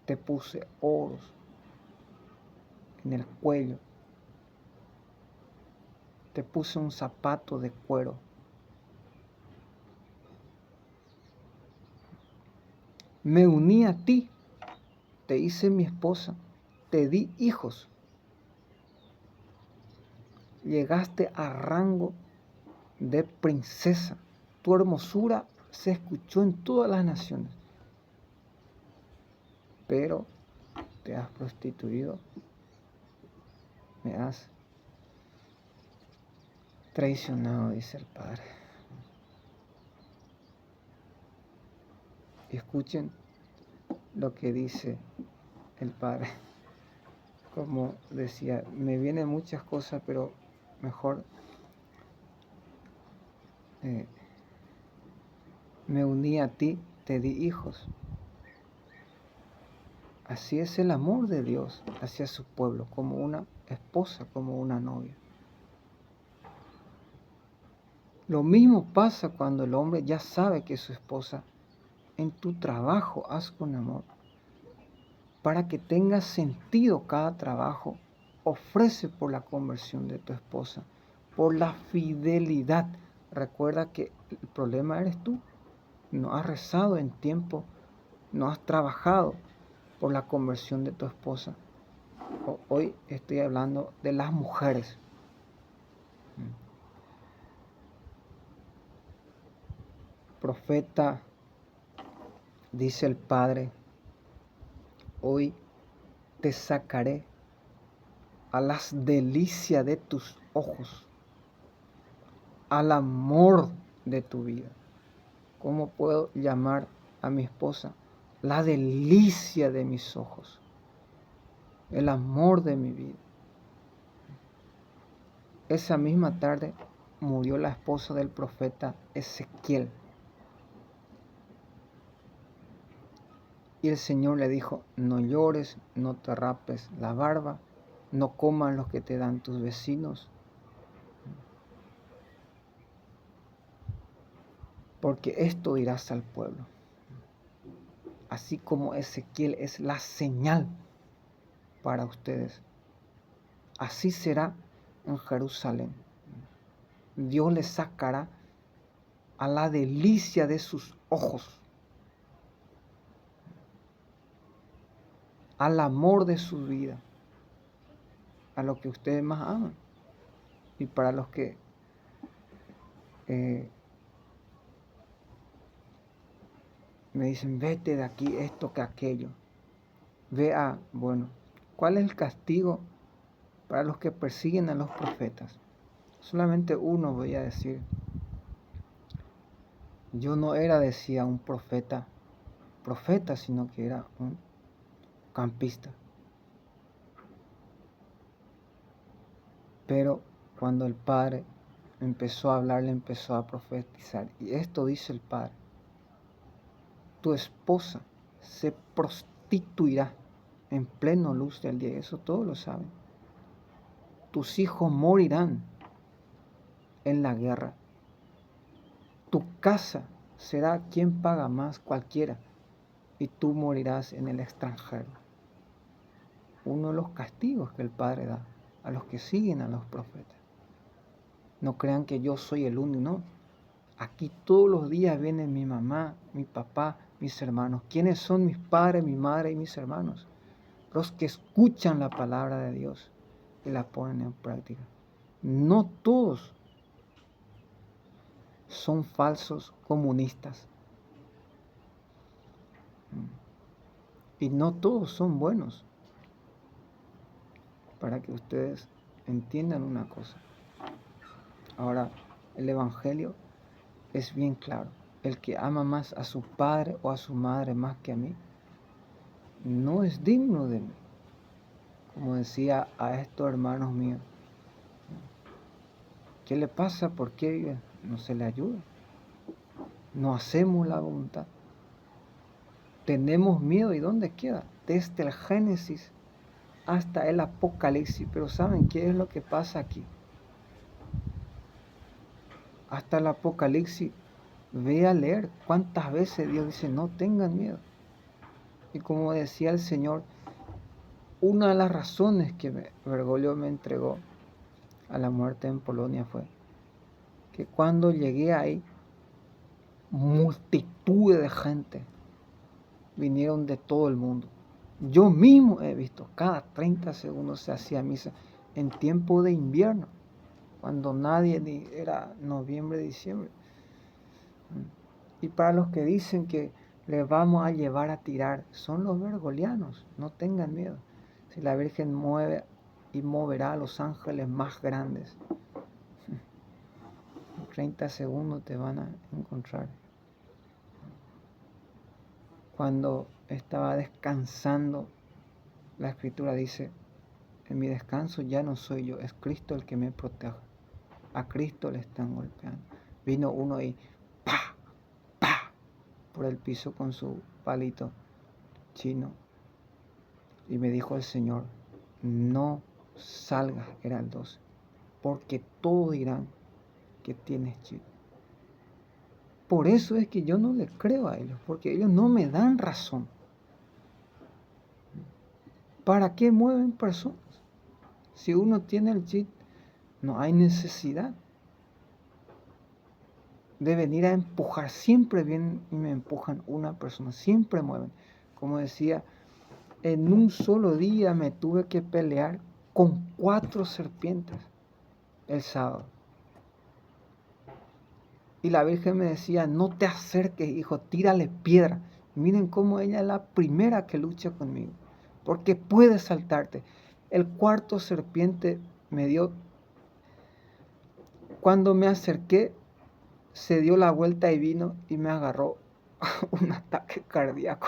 Te puse oros en el cuello. Te puse un zapato de cuero. Me uní a ti, te hice mi esposa, te di hijos. Llegaste a rango de princesa. Tu hermosura se escuchó en todas las naciones. Pero te has prostituido, me has traicionado, dice el Padre. Escuchen lo que dice el Padre. Como decía, me vienen muchas cosas, pero mejor me uní a ti, te di hijos. Así es el amor de Dios hacia su pueblo, como una esposa, como una novia. Lo mismo pasa cuando el hombre ya sabe que es su esposa. En tu trabajo haz con amor. Para que tenga sentido cada trabajo, ofrece por la conversión de tu esposa, por la fidelidad. Recuerda que el problema eres tú. No has rezado en tiempo, no has trabajado por la conversión de tu esposa. Hoy estoy hablando de las mujeres. Profeta, dice el Padre, hoy te sacaré a las delicias de tus ojos, al amor de tu vida. ¿Cómo puedo llamar a mi esposa? La delicia de mis ojos, el amor de mi vida. Esa misma tarde murió la esposa del profeta Ezequiel. Y el Señor le dijo, no llores, no te rapes la barba, no coman los que te dan tus vecinos, porque esto dirás al pueblo. Así como Ezequiel es la señal para ustedes, así será en Jerusalén. Dios les sacará a la delicia de sus ojos, al amor de su vida, a lo que ustedes más aman. Y para los que me dicen, vete de aquí, esto que aquello. Vea, bueno, ¿cuál es el castigo para los que persiguen a los profetas? Solamente uno voy a decir. Yo no era, decía, un profeta, sino que era un campista. Pero cuando el Padre empezó a hablarle, empezó a profetizar. Y esto dice el Padre: tu esposa se prostituirá en pleno luz del día. Eso todos lo saben. Tus hijos morirán en la guerra. Tu casa será quien paga más, cualquiera, y tú morirás en el extranjero. Uno de los castigos que el Padre da a los que siguen a los profetas. No crean que yo soy el único, no. Aquí todos los días vienen mi mamá, mi papá, mis hermanos. ¿Quiénes son mis padres, mi madre y mis hermanos? Los que escuchan la palabra de Dios y la ponen en práctica. No todos son falsos comunistas. Y no todos son buenos. Para que ustedes entiendan una cosa. Ahora, el Evangelio es bien claro. El que ama más a su padre o a su madre más que a mí, no es digno de mí. Como decía a estos hermanos míos, ¿qué le pasa? ¿Por qué no se le ayuda? No hacemos la voluntad. Tenemos miedo, ¿y dónde queda? Desde el Génesis hasta el Apocalipsis. Pero ¿saben qué es lo que pasa aquí? Hasta el Apocalipsis, ve a leer cuántas veces Dios dice, no tengan miedo. Y como decía el Señor, una de las razones que Bergoglio me entregó a la muerte en Polonia fue que cuando llegué ahí, multitudes de gente vinieron de todo el mundo. Yo mismo he visto, cada 30 segundos se hacía misa en tiempo de invierno, cuando nadie, ni era noviembre, diciembre. Y para los que dicen que les vamos a llevar a tirar, son los bergolianos, no tengan miedo. Si la Virgen mueve y moverá a los ángeles más grandes, en 30 segundos te van a encontrar. Cuando estaba descansando, la Escritura dice, en mi descanso ya no soy yo, es Cristo el que me protege. A Cristo le están golpeando. Vino uno y ¡pa! ¡pa! Por el piso con su palito chino. Y me dijo el Señor, no salgas, era el 12, porque todos dirán que tienes chip. Por eso es que yo no les creo a ellos, porque ellos no me dan razón. ¿Para qué mueven personas? Si uno tiene el chip, no hay necesidad de venir a empujar. Siempre vienen y me empujan una persona, siempre mueven. Como decía, en un solo día me tuve que pelear con 4 serpientes el sábado. Y la Virgen me decía, no te acerques, hijo, tírale piedra. Miren cómo ella es la primera que lucha conmigo, porque puede saltarte. El 4 serpiente me dio, cuando me acerqué, se dio la vuelta y vino y me agarró un ataque cardíaco.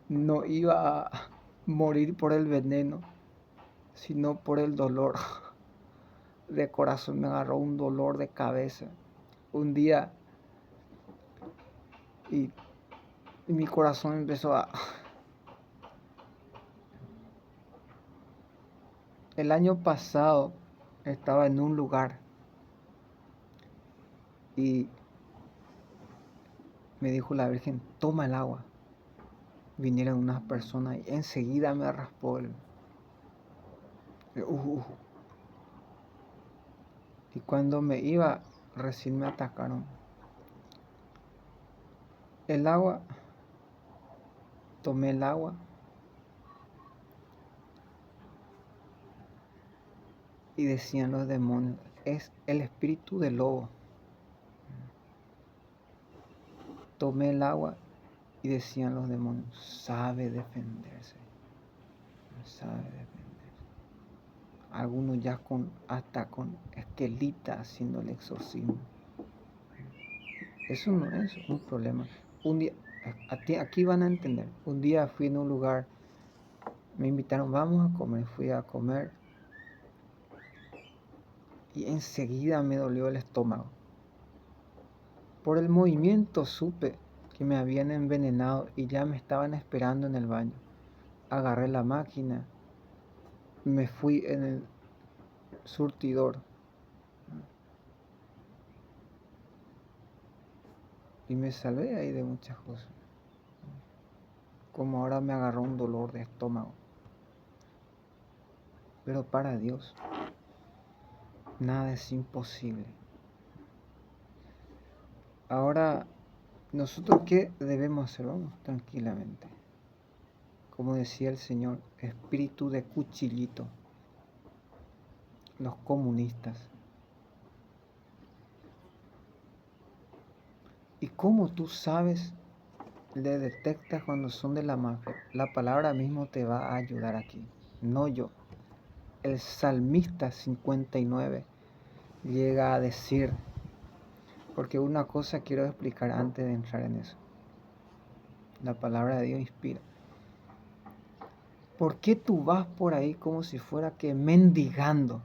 No iba a morir por el veneno, sino por el dolor de corazón. Me agarró un dolor de cabeza. Un día y mi corazón empezó a... El año pasado estaba en un lugar y me dijo la Virgen, toma el agua. Vinieron unas personas y enseguida me raspó el... Y cuando me iba, recién me atacaron. El agua, tomé el agua y decían los demonios, es el espíritu del lobo. Tomé el agua y decían los demonios, sabe defenderse. Sabe defenderse. Algunos ya hasta con esquelita haciendo el exorcismo. Eso no es un problema. Un día, aquí van a entender. Un día fui en un lugar, me invitaron, vamos a comer. Fui a comer y enseguida me dolió el estómago. Por el movimiento supe que me habían envenenado y ya me estaban esperando en el baño. Agarré la máquina, me fui en el surtidor y me salvé ahí de muchas cosas. Como ahora me agarró un dolor de estómago. Pero para Dios Nada es imposible. Ahora, ¿nosotros qué debemos hacer? Vamos tranquilamente. Como decía el Señor, espíritu de cuchillito, los comunistas. ¿Y cómo tú sabes, le detectas cuando son de la mafia? La palabra mismo te va a ayudar aquí, no yo. El Salmista 59 llega a decir, porque una cosa quiero explicar antes de entrar en eso. La palabra de Dios inspira. ¿Por qué tú vas por ahí como si fuera que mendigando?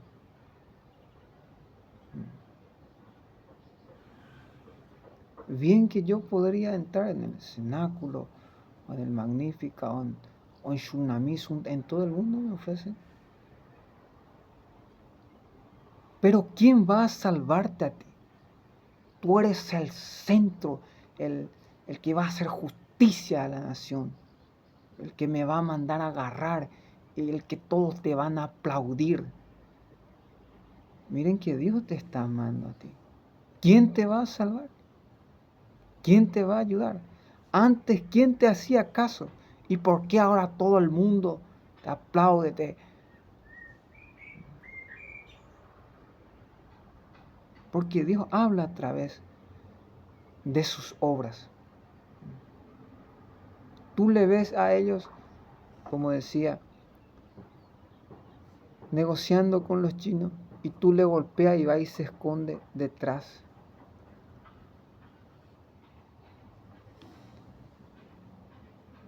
Bien que yo podría entrar en el cenáculo, o en el Magnífica, o en Tsunamis, en todo el mundo me ofrecen. Pero ¿quién va a salvarte a ti? Tú eres el centro, el que va a hacer justicia a la nación, el que me va a mandar a agarrar, el que todos te van a aplaudir. Miren que Dios te está amando a ti. ¿Quién te va a salvar? ¿Quién te va a ayudar? Antes, ¿quién te hacía caso? ¿Y por qué ahora todo el mundo te aplaude? Porque Dios habla a través de sus obras. Tú le ves a ellos, como decía, negociando con los chinos, y tú le golpeas y va y se esconde detrás.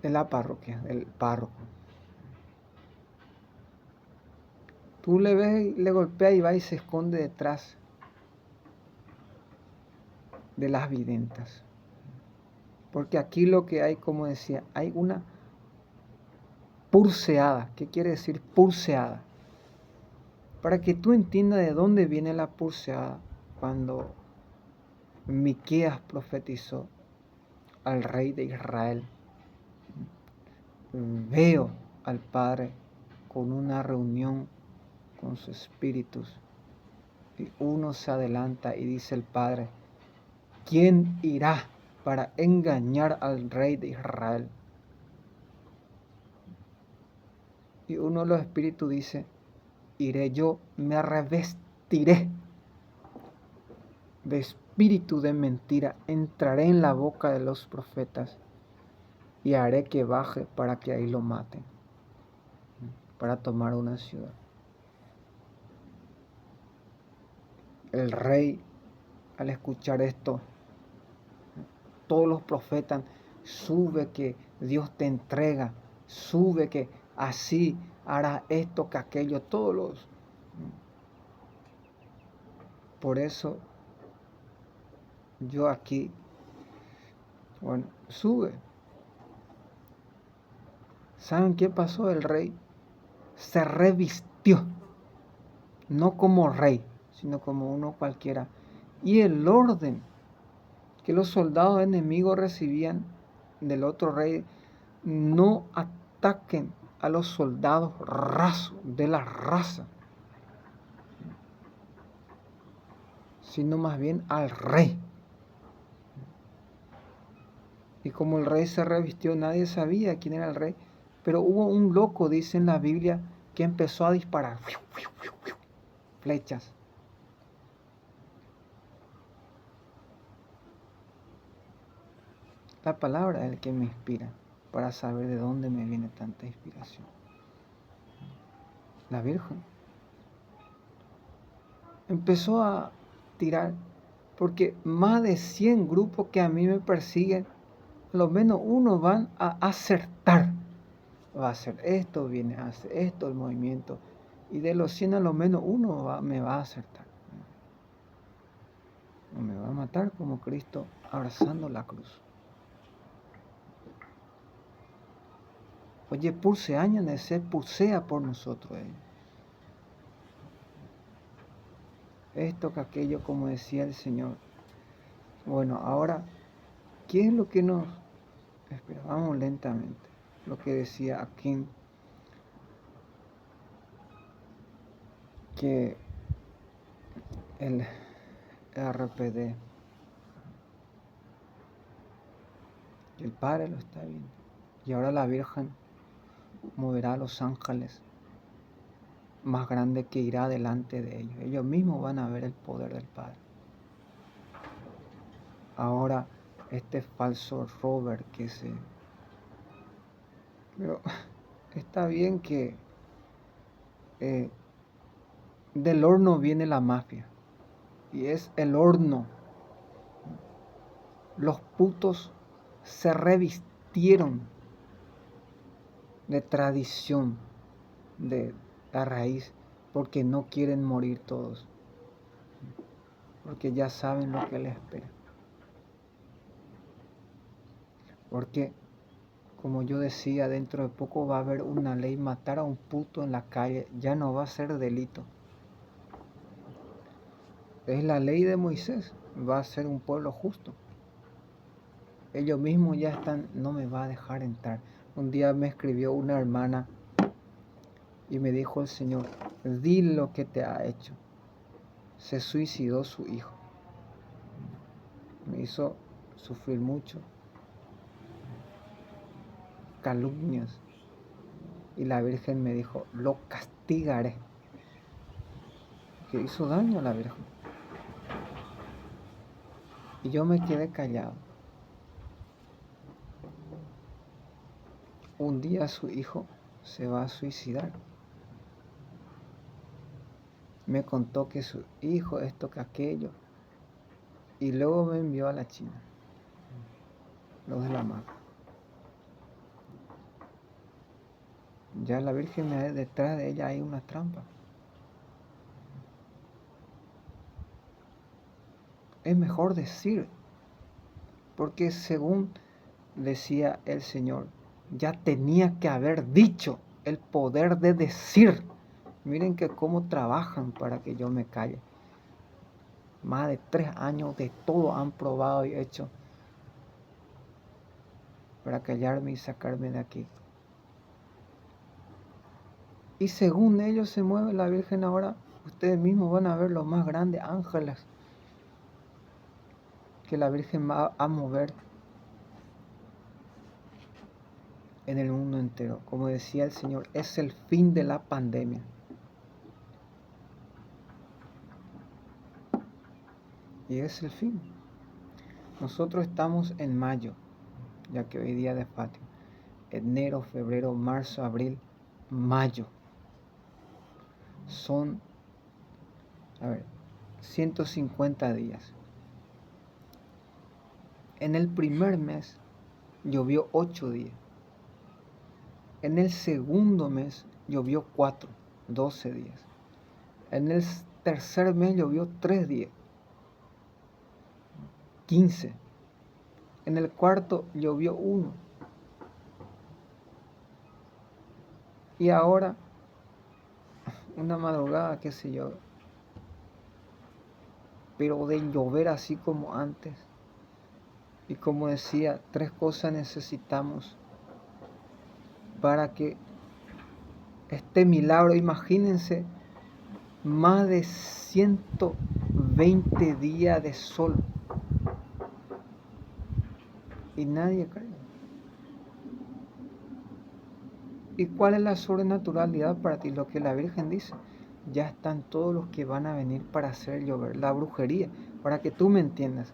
De la parroquia, del párroco. Tú le ves y le golpeas y va y se esconde detrás de las videntas. Porque aquí lo que hay, como decía, hay una pulseada. ¿Qué quiere decir pulseada? Para que tú entiendas de dónde viene la pulseada, cuando Miqueas profetizó al rey de Israel, veo al Padre con una reunión con sus espíritus, y uno se adelanta y dice el Padre, ¿quién irá para engañar al rey de Israel? Y uno de los espíritus dice, iré yo, me revestiré de espíritu de mentira, entraré en la boca de los profetas y haré que baje para que ahí lo maten, para tomar una ciudad. El rey, al escuchar esto, todos los profetas, sube que Dios te entrega, sube que así hará esto que aquello, todos los. Por eso yo aquí, bueno, sube. ¿Saben qué pasó? El rey se revistió, no como rey, sino como uno cualquiera. Y el orden que los soldados enemigos recibían del otro rey, no ataquen a los soldados rasos de la raza, sino más bien al rey. Y como el rey se revistió, nadie sabía quién era el rey, pero hubo un loco, dice en la Biblia, que empezó a disparar flechas. La palabra es el que me inspira para saber de dónde me viene tanta inspiración. La Virgen empezó a tirar, porque más de 100 grupos que a mí me persiguen, a lo menos uno van a acertar. Va a hacer esto, viene a hacer esto, el movimiento. Y de los 100 a lo menos uno me va a acertar. O me va a matar como Cristo abrazando la cruz. Oye, pulseaños de ser, pulsea por nosotros. Esto que aquello, como decía el Señor. Bueno, ahora, ¿qué es lo que nos... Espera, vamos lentamente. Lo que decía aquí, que el RPD. Y el Padre lo está viendo. Y ahora la Virgen moverá a los ángeles más grandes que irá delante de ellos. Ellos mismos van a ver el poder del Padre. Ahora este falso Robert que se... Pero está bien que del horno viene la mafia. Y es el horno. Los putos se revistieron de tradición, de la raíz, porque no quieren morir todos. Porque ya saben lo que les espera. Porque, como yo decía, dentro de poco va a haber una ley, matar a un puto en la calle ya no va a ser delito. Es la ley de Moisés, va a ser un pueblo justo. Ellos mismos ya están, no me va a dejar entrar. Un día me escribió una hermana y me dijo el Señor, di lo que te ha hecho. Se suicidó su hijo. Me hizo sufrir mucho. Calumnias. Y la Virgen me dijo, lo castigaré. Que hizo daño a la Virgen. Y yo me quedé callado. Un día su hijo se va a suicidar. Me contó que su hijo, esto que aquello. Y luego me envió a la China. Los de la mafia. Ya la Virgen, detrás de ella hay una trampa. Es mejor decir, porque según decía el Señor, ya tenía que haber dicho, el poder de decir. Miren que cómo trabajan para que yo me calle. Más de 3 años de todo han probado y hecho para callarme y sacarme de aquí. Y según ellos se mueve la Virgen ahora, ustedes mismos van a ver los más grandes ángeles que la Virgen va a mover en el mundo entero. Como decía el Señor, es el fin de la pandemia. Y es el fin. Nosotros estamos en mayo, ya que hoy día de Fátima. Enero, febrero, marzo, abril, mayo. Son, 150 días. En el primer mes llovió 8 días. En el segundo mes llovió 4, 12 días. En el tercer mes llovió 3 días, 15. En el cuarto llovió 1. Y ahora, una madrugada, qué sé yo. Pero de llover así como antes. Y como decía, 3 cosas necesitamos para que este milagro, imagínense, más de 120 días de sol. Y nadie cree. ¿Y cuál es la sobrenaturalidad para ti? Lo que la Virgen dice. Ya están todos los que van a venir para hacer llover. La brujería, para que tú me entiendas.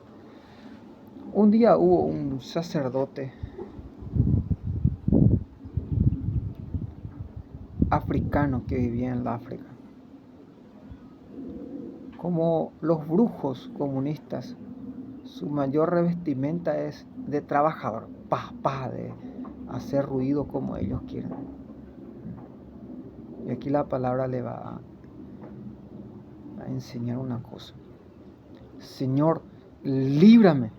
Un día hubo un sacerdote africano que vivía en la África. Como los brujos comunistas, su mayor revestimenta es de trabajador, de hacer ruido como ellos quieran. Y aquí la palabra le va a enseñar una cosa. Señor, líbrame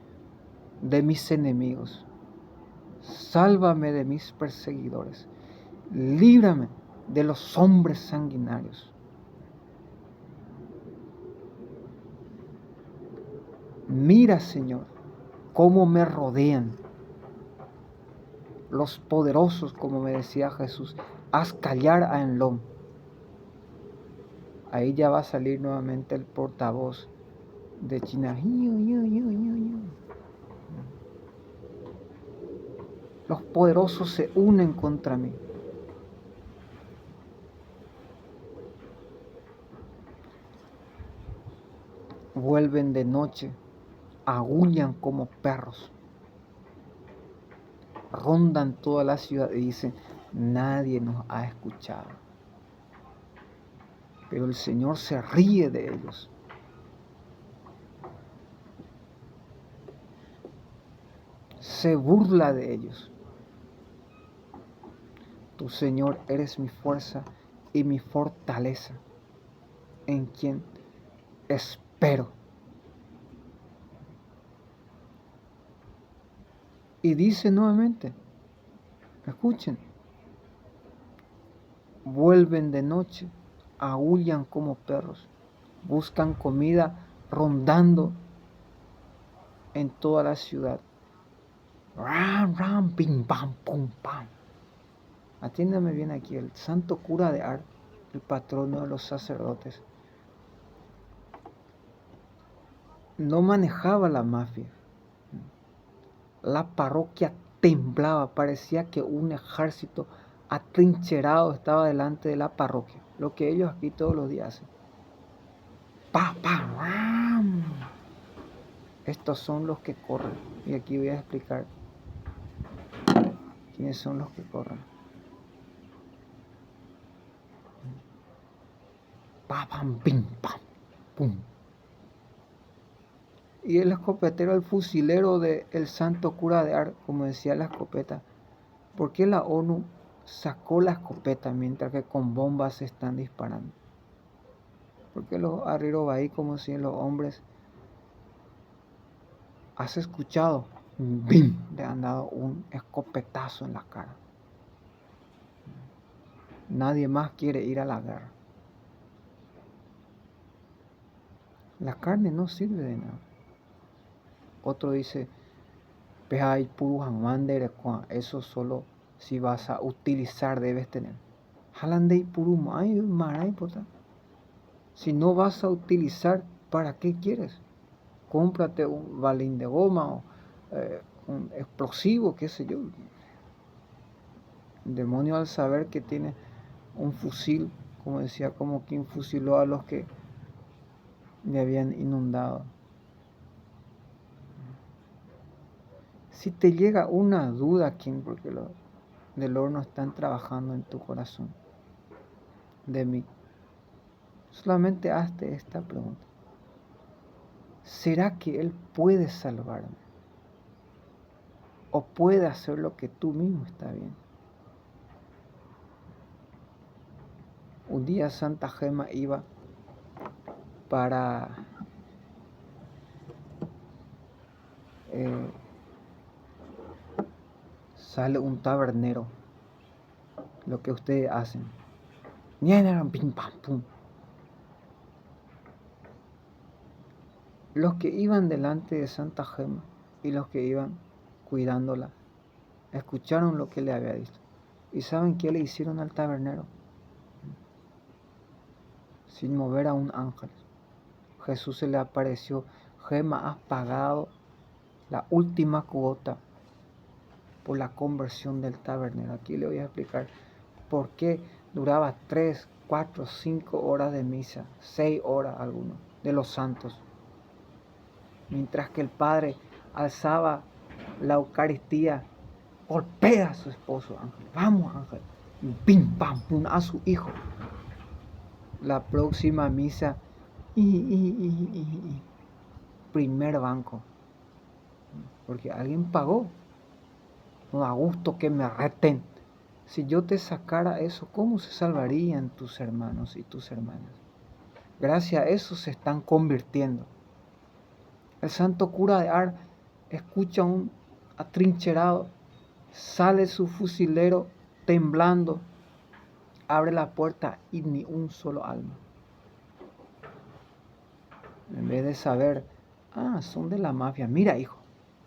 de mis enemigos, sálvame de mis perseguidores, líbrame de los hombres sanguinarios. Mira, Señor, cómo me rodean los poderosos, como me decía Jesús. Haz callar a Enlom, Ahí ya va a salir nuevamente el portavoz de China. Los poderosos se unen contra mí. Vuelven de noche, aúllan como perros, rondan toda la ciudad y dicen, nadie nos ha escuchado. Pero el Señor se ríe de ellos. Se burla de ellos. Tu Señor eres mi fuerza y mi fortaleza, en quien espero. Y dice nuevamente, escuchen, vuelven de noche, aúllan como perros, buscan comida rondando en toda la ciudad. Ram, ram, pim, pam, pum, pam. Atiéndame bien aquí, el santo cura de Ars, el patrono de los sacerdotes, no manejaba la mafia. La parroquia temblaba, parecía que un ejército atrincherado estaba delante de la parroquia, lo que ellos aquí todos los días hacen. ¡Pa, pa, ram! Estos son los que corren, y aquí voy a explicar quiénes son los que corren. Pa, pam, pim, pam, pum. Y el escopetero, el fusilero del santo cura de Ars, como decía la escopeta, ¿por qué la ONU sacó la escopeta mientras que con bombas se están disparando? Porque los arrieros ahí como si los hombres, has escuchado, ¡bim!, le han dado un escopetazo en la cara. Nadie más quiere ir a la guerra. La carne no sirve de nada. Otro dice, eso solo si vas a utilizar debes tener. Si no vas a utilizar, ¿para qué quieres? Cómprate un balín de goma o un explosivo, qué sé yo. El demonio, al saber que tiene un fusil, como decía, como quien fusiló a los que le habían inundado. Si te llega una duda, porque los del horno están trabajando en tu corazón, de mí, solamente hazte esta pregunta. ¿Será que Él puede salvarme? ¿O puede hacer lo que tú mismo está bien? Un día Santa Gema iba para sale un tabernero, lo que ustedes hacen, pim, pam, pum. Los que iban delante de Santa Gema y los que iban cuidándola escucharon lo que le había dicho. ¿Y saben qué le hicieron al tabernero? Sin mover a un ángel, Jesús se le apareció. Gema, has pagado la última cuota por la conversión del tabernero. Aquí le voy a explicar por qué duraba 3, 4, 5 horas de misa, 6 horas algunos, de los santos. Mientras que el padre alzaba la Eucaristía, golpea a su esposo, Ángel. Vamos, Ángel. Pim, pam, pum, a su hijo. La próxima misa, primer banco. Porque alguien pagó. No da gusto que me reten. Si yo te sacara eso, ¿cómo se salvarían tus hermanos y tus hermanas? Gracias a eso se están convirtiendo. El santo cura de Ars escucha a un atrincherado, sale su fusilero temblando, abre la puerta y ni un solo alma. En vez de saber, son de la mafia, mira hijo,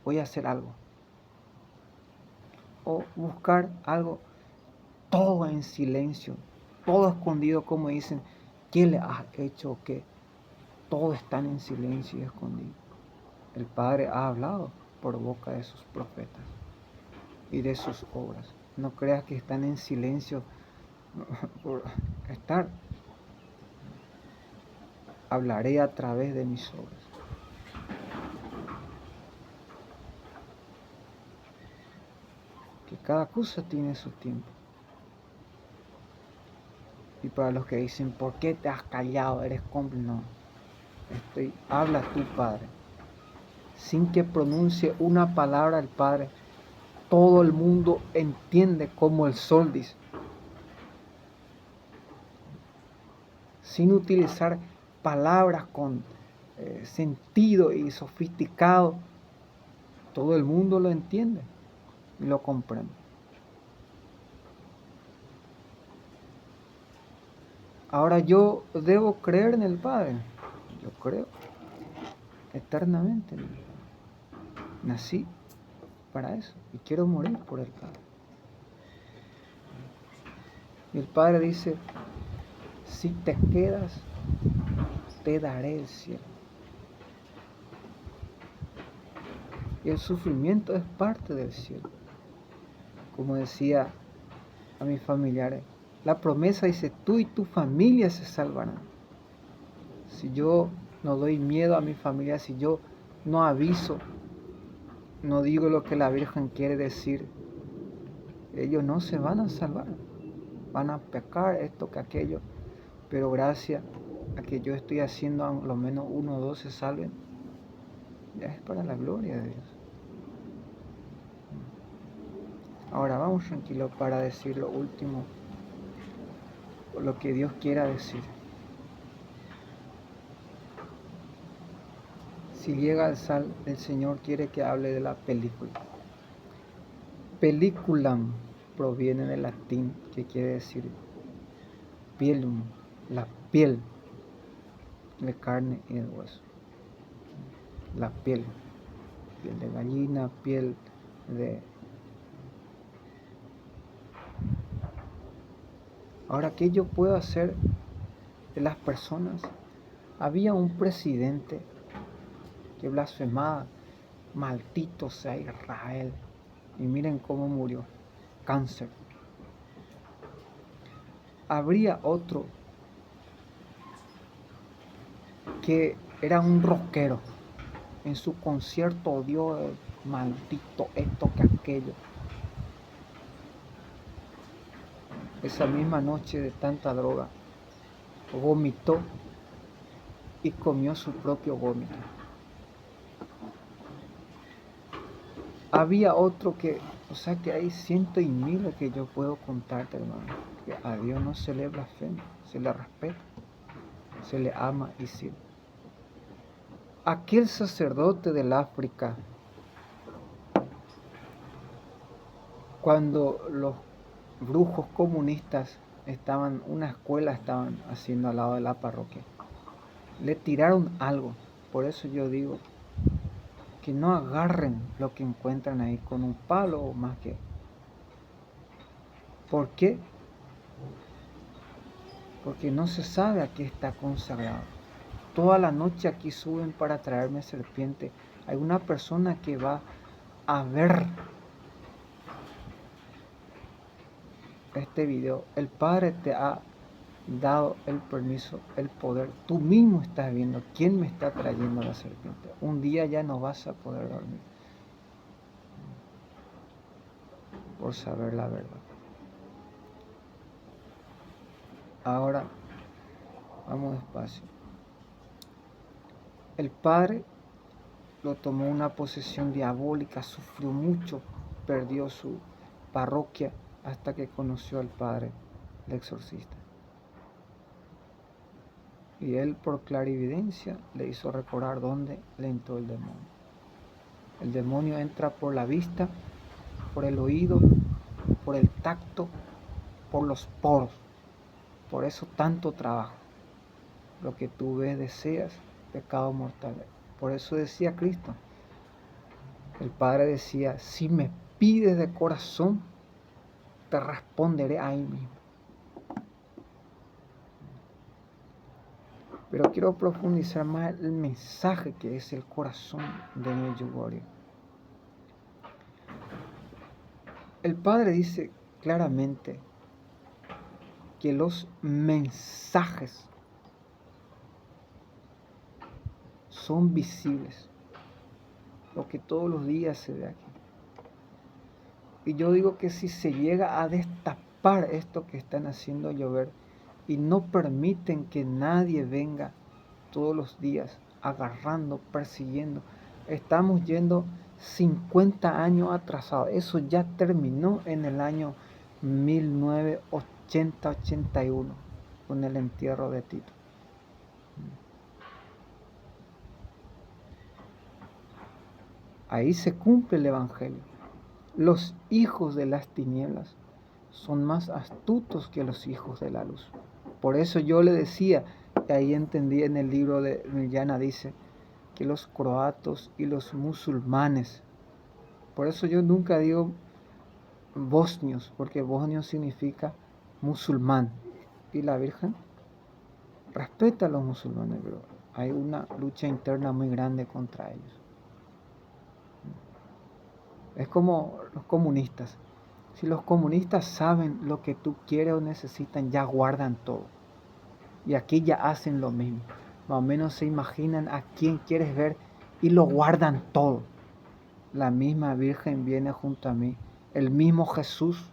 voy a hacer algo. O buscar algo, todo en silencio, todo escondido, como dicen, ¿Qué le has hecho que todos están en silencio y escondidos? El Padre ha hablado por boca de sus profetas y de sus obras. No creas que están en silencio por estar. Hablaré a través de mis obras. Que cada cosa tiene su tiempo. Y para los que dicen, ¿por qué te has callado? Eres cómplice. No. Habla tu Padre. Sin que pronuncie una palabra el Padre, todo el mundo entiende como el sol dice. Sin utilizar palabras con sentido y sofisticado, todo el mundo lo entiende y lo comprende. Ahora yo debo creer en el Padre. Yo creo eternamente en el Padre. Nací para eso y quiero morir por el Padre. Y el Padre dice, si te quedas, te daré el cielo. Y el sufrimiento es parte del cielo. Como decía a mis familiares, la promesa dice, tú y tu familia se salvarán. Si yo no doy miedo a mi familia, si yo no aviso, no digo lo que la Virgen quiere decir, ellos no se van a salvar. Van a pecar esto que aquello, pero gracias a que yo estoy haciendo a lo menos 1 o 2 se salven, ya es para la gloria de Dios. Ahora vamos tranquilos para decir lo último, lo que Dios quiera decir. Si llega el Señor quiere que hable de la película. Peliculam proviene del latín, que quiere decir pielum, la piel de carne y de hueso. La piel de gallina, piel de... Ahora, ¿qué yo puedo hacer de las personas? Había un presidente que blasfemaba, maldito sea Israel, y miren cómo murió, cáncer. Habría otro que era un rockero, en su concierto odió maldito esto que aquello. Esa misma noche de tanta droga, vomitó y comió su propio vómito. Había otro que, o sea que hay cientos y miles que yo puedo contarte, hermano, que a Dios no se le blasfema, se le respeta, se le ama y sirve. Aquel sacerdote del África, cuando los brujos comunistas una escuela estaban haciendo al lado de la parroquia, le tiraron algo. Por eso yo digo que no agarren lo que encuentran ahí con un palo o más que. ¿Por qué? Porque no se sabe a qué está consagrado. Toda la noche aquí suben para traerme serpiente. Hay una persona que va a ver este video. El Padre te ha dado el permiso, el poder. Tú mismo estás viendo quién me está trayendo la serpiente. Un día ya no vas a poder dormir por saber la verdad. Ahora vamos despacio. El Padre lo tomó una posesión diabólica, sufrió mucho, perdió su parroquia hasta que conoció al Padre, el exorcista. Y él, por clarividencia, le hizo recordar dónde le entró el demonio. El demonio entra por la vista, por el oído, por el tacto, por los poros. Por eso tanto trabajo. Lo que tú ves, deseas, pecado mortal. Por eso decía Cristo. El Padre decía, si me pides de corazón, te responderé ahí mismo. Pero quiero profundizar más el mensaje que es el corazón de Medjugorje. El Padre dice claramente que los mensajes son visibles, lo que todos los días se ve aquí. Y yo digo que si se llega a destapar esto que están haciendo llover y no permiten que nadie venga todos los días agarrando, persiguiendo, estamos yendo 50 años atrasados. Eso ya terminó en el año 1980-81 con el entierro de Tito. Ahí se cumple el Evangelio. Los hijos de las tinieblas son más astutos que los hijos de la luz. Por eso yo le decía, y ahí entendí en el libro de Millana, dice que los croatos y los musulmanes, por eso yo nunca digo bosnios, porque bosnio significa musulmán. Y la Virgen respeta a los musulmanes, pero hay una lucha interna muy grande contra ellos. Es como los comunistas. Si los comunistas saben lo que tú quieres o necesitan, ya guardan todo. Y aquí ya hacen lo mismo. Más o menos se imaginan a quién quieres ver y lo guardan todo. La misma Virgen viene junto a mí. El mismo Jesús.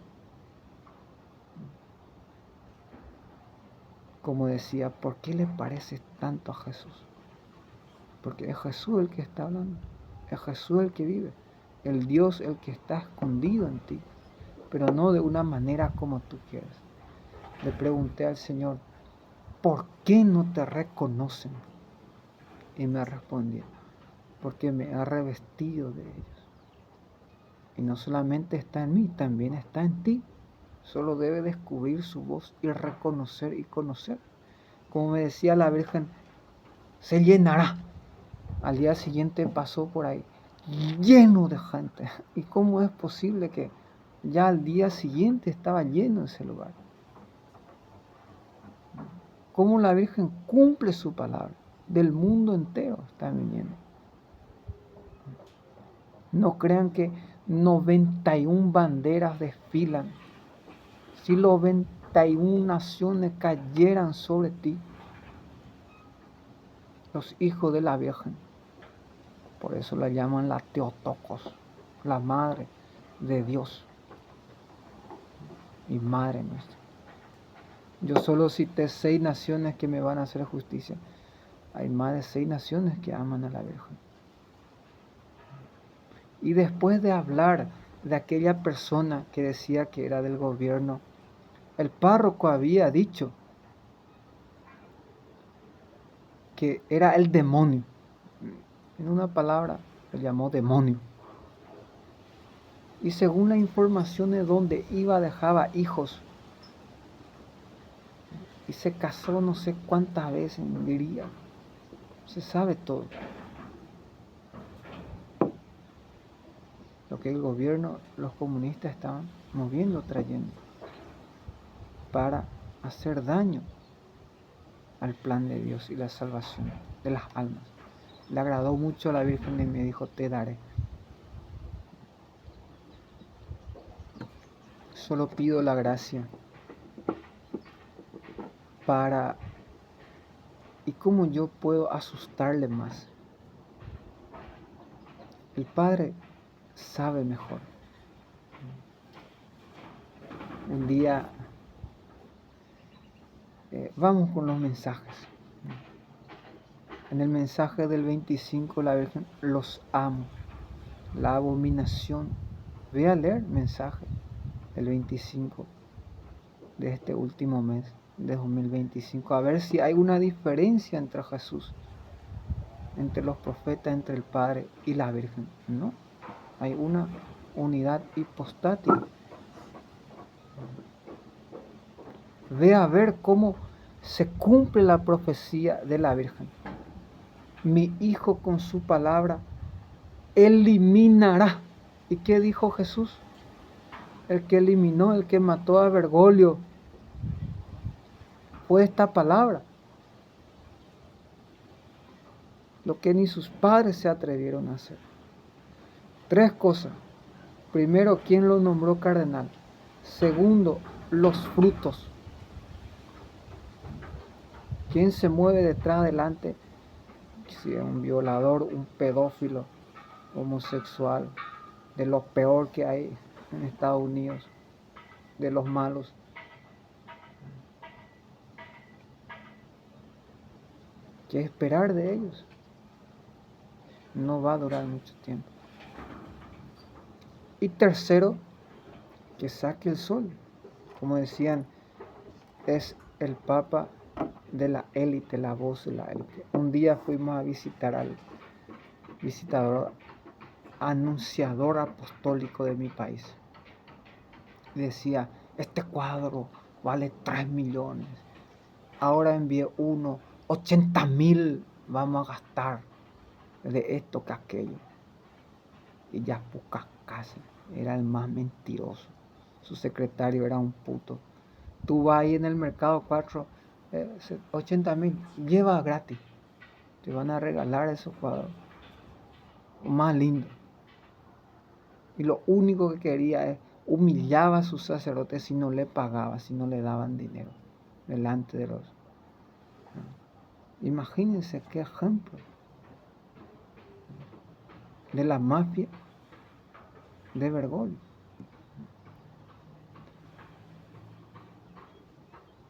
Como decía, ¿por qué le pareces tanto a Jesús? Porque es Jesús el que está hablando. Es Jesús el que vive. El Dios el que está escondido en ti. Pero no de una manera como tú quieres. Le pregunté al Señor, ¿por qué no te reconocen? Y me respondió, porque me ha revestido de ellos. Y no solamente está en mí, también está en ti. Solo debe descubrir su voz y reconocer y conocer. Como me decía la Virgen, se llenará. Al día siguiente pasó por ahí, lleno de gente. ¿Y cómo es posible que ya al día siguiente estaba lleno ese lugar? Cómo la Virgen cumple su palabra. Del mundo entero están viniendo. No crean que 91 banderas desfilan. Si 91 naciones cayeran sobre ti, los hijos de la Virgen, por eso la llaman la Teotocos, la Madre de Dios y Madre nuestra. Yo solo cité 6 naciones que me van a hacer justicia. Hay más de 6 naciones que aman a la Virgen. Y después de hablar de aquella persona que decía que era del gobierno, el párroco había dicho que era el demonio. En una palabra, lo llamó demonio. Y según la información de donde iba, dejaba hijos. Y se casó no sé cuántas veces, diría. Se sabe todo. Lo que el gobierno, los comunistas estaban moviendo, trayendo, para hacer daño al plan de Dios y la salvación de las almas. Le agradó mucho a la Virgen y me dijo, te daré. Solo pido la gracia para... ¿Y cómo yo puedo asustarle más? El Padre sabe mejor. Un día vamos con los mensajes. En el mensaje del 25 la Virgen, los amo. La abominación. Ve a leer el mensaje del 25 de este último mes de 2025, a ver si hay una diferencia entre Jesús, entre los profetas, entre el Padre y la Virgen. No, hay una unidad hipostática. Ve a ver cómo se cumple la profecía de la Virgen. Mi Hijo con su palabra eliminará. ¿Y qué dijo Jesús? El que eliminó, el que mató a Bergoglio, fue esta palabra. lo que ni sus padres se atrevieron a hacer. 3 cosas. Primero, ¿quién lo nombró cardenal? Segundo, los frutos. ¿Quién se mueve detrás adelante? Si es un violador, un pedófilo, homosexual, de lo peor que hay en Estados Unidos, de los malos. ¿Qué esperar de ellos? No va a durar mucho tiempo. Y tercero, que saque el sol. Como decían, es el Papa de la élite, la voz de la élite. Un día fuimos a visitar al visitador, anunciador apostólico de mi país. Y decía, este cuadro vale 3 millones. Ahora envié uno, 80.000 vamos a gastar de esto que aquello. Y ya pocas casas. Era el más mentiroso. Su secretario era un puto. Tú vas ahí en el mercado 80.000, lleva gratis. Te van a regalar esos cuadros. Más lindo. Y lo único que quería es humillaba a sus sacerdotes si no le pagaba, si no le daban dinero delante de los. Imagínense qué ejemplo de la mafia de Bergoglio.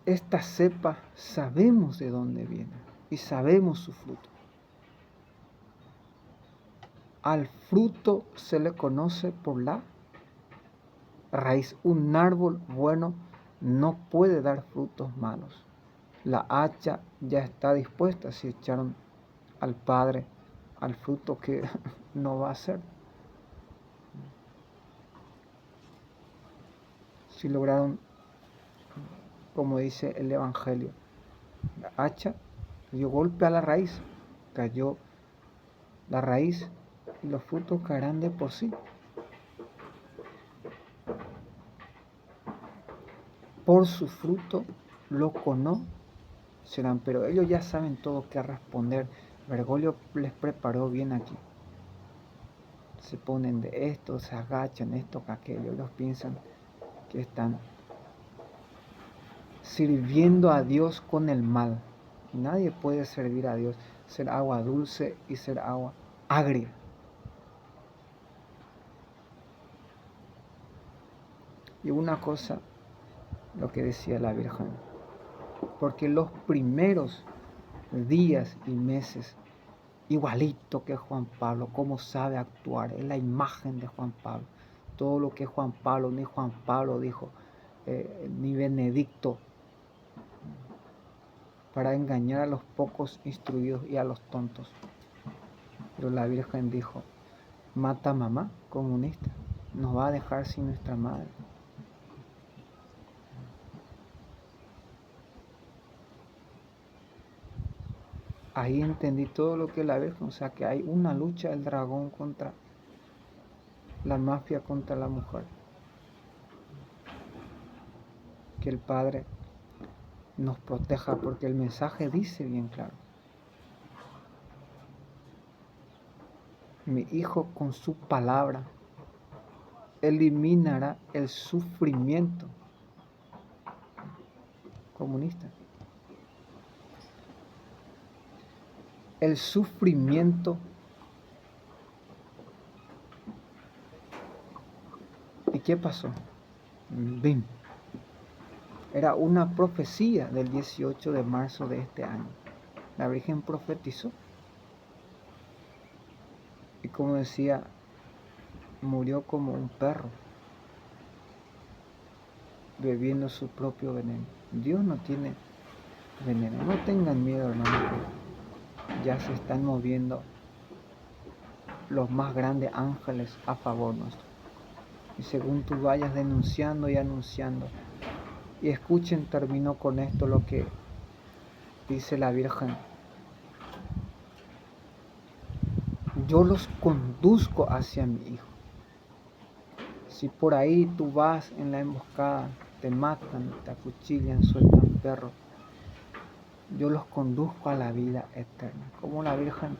Esta cepa sabemos de dónde viene y sabemos su fruto. Al fruto se le conoce por la raíz. Un árbol bueno no puede dar frutos malos. La hacha ya está dispuesta si echaron al padre al fruto que no va a ser. Si lograron, como dice el Evangelio, la hacha dio golpe a la raíz, cayó la raíz y los frutos caerán de por sí. Por su fruto lo conocerán, pero ellos ya saben todo qué responder. Bergoglio les preparó bien aquí. Se ponen de esto, se agachan, esto, que aquello. Ellos piensan que están sirviendo a Dios con el mal. Nadie puede servir a Dios, ser agua dulce y ser agua agria. Y una cosa, lo que decía la Virgen, porque los primeros días y meses, igualito que Juan Pablo, cómo sabe actuar, es la imagen de Juan Pablo. Todo lo que Juan Pablo, ni Juan Pablo dijo, ni Benedicto, para engañar a los pocos instruidos y a los tontos. Pero la Virgen dijo, mata mamá, comunista, nos va a dejar sin nuestra madre. Ahí entendí todo lo que la Virgen, o sea que hay una lucha del dragón contra la mafia, contra la mujer. Que el Padre nos proteja, porque el mensaje dice bien claro. Mi hijo con su palabra eliminará el sufrimiento comunista. El sufrimiento. ¿Y qué pasó? ¡Bim! Era una profecía del 18 de marzo de este año. La Virgen profetizó. Y como decía, murió como un perro, bebiendo su propio veneno. Dios no tiene veneno. No tengan miedo, hermanos, que ya se están moviendo los más grandes ángeles a favor nuestro. Y según tú vayas denunciando y anunciando, y escuchen, termino con esto lo que dice la Virgen. Yo los conduzco hacia mi hijo. Si por ahí tú vas en la emboscada, te matan, te acuchillan, sueltan perros, yo los conduzco a la vida eterna. Como la Virgen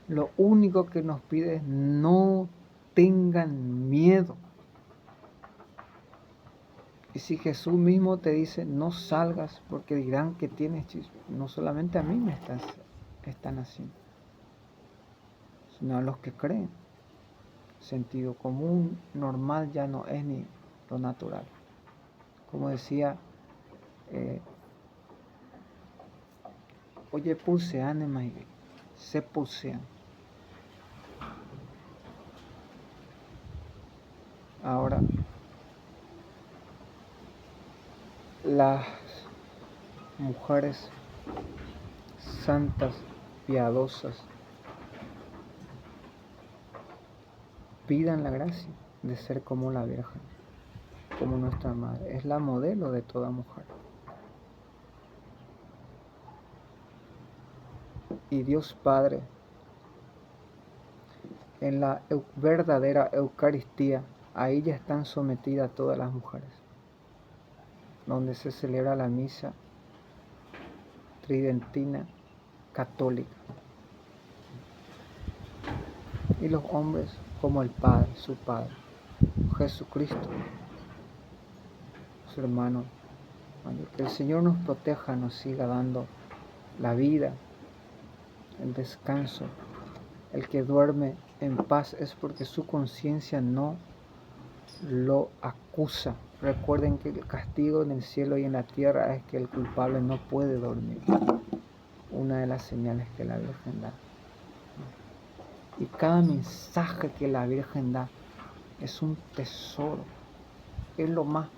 Lo único que nos pide es no tengan miedo. Y si Jesús mismo te dice, no salgas porque dirán que tienes chisme, no solamente a mí me están haciendo, sino a los que creen. Sentido común, normal ya no es ni lo natural. Como decía, oye, pulsean, se pulsean. Ahora, las mujeres santas, piadosas, pidan la gracia de ser como la Virgen, como nuestra Madre. Es la modelo de toda mujer. Y Dios Padre, en la verdadera Eucaristía, ahí ya están sometidas todas las mujeres, donde se celebra la misa tridentina católica. Y los hombres como el Padre, su Padre, Jesucristo, su hermano mayor. Que el Señor nos proteja, nos siga dando la vida, el descanso. El que duerme en paz es porque su conciencia no lo acusa. Recuerden que el castigo en el cielo y en la tierra es que el culpable no puede dormir. Una de las señales que la Virgen da. Y cada mensaje que la Virgen da es un tesoro. Es lo más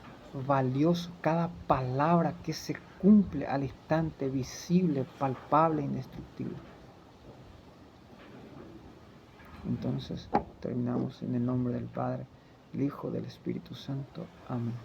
valioso. Cada palabra que se cumple al instante, visible, palpable, indestructible. Entonces terminamos en el nombre del Padre, del Hijo, del Espíritu Santo. Amén.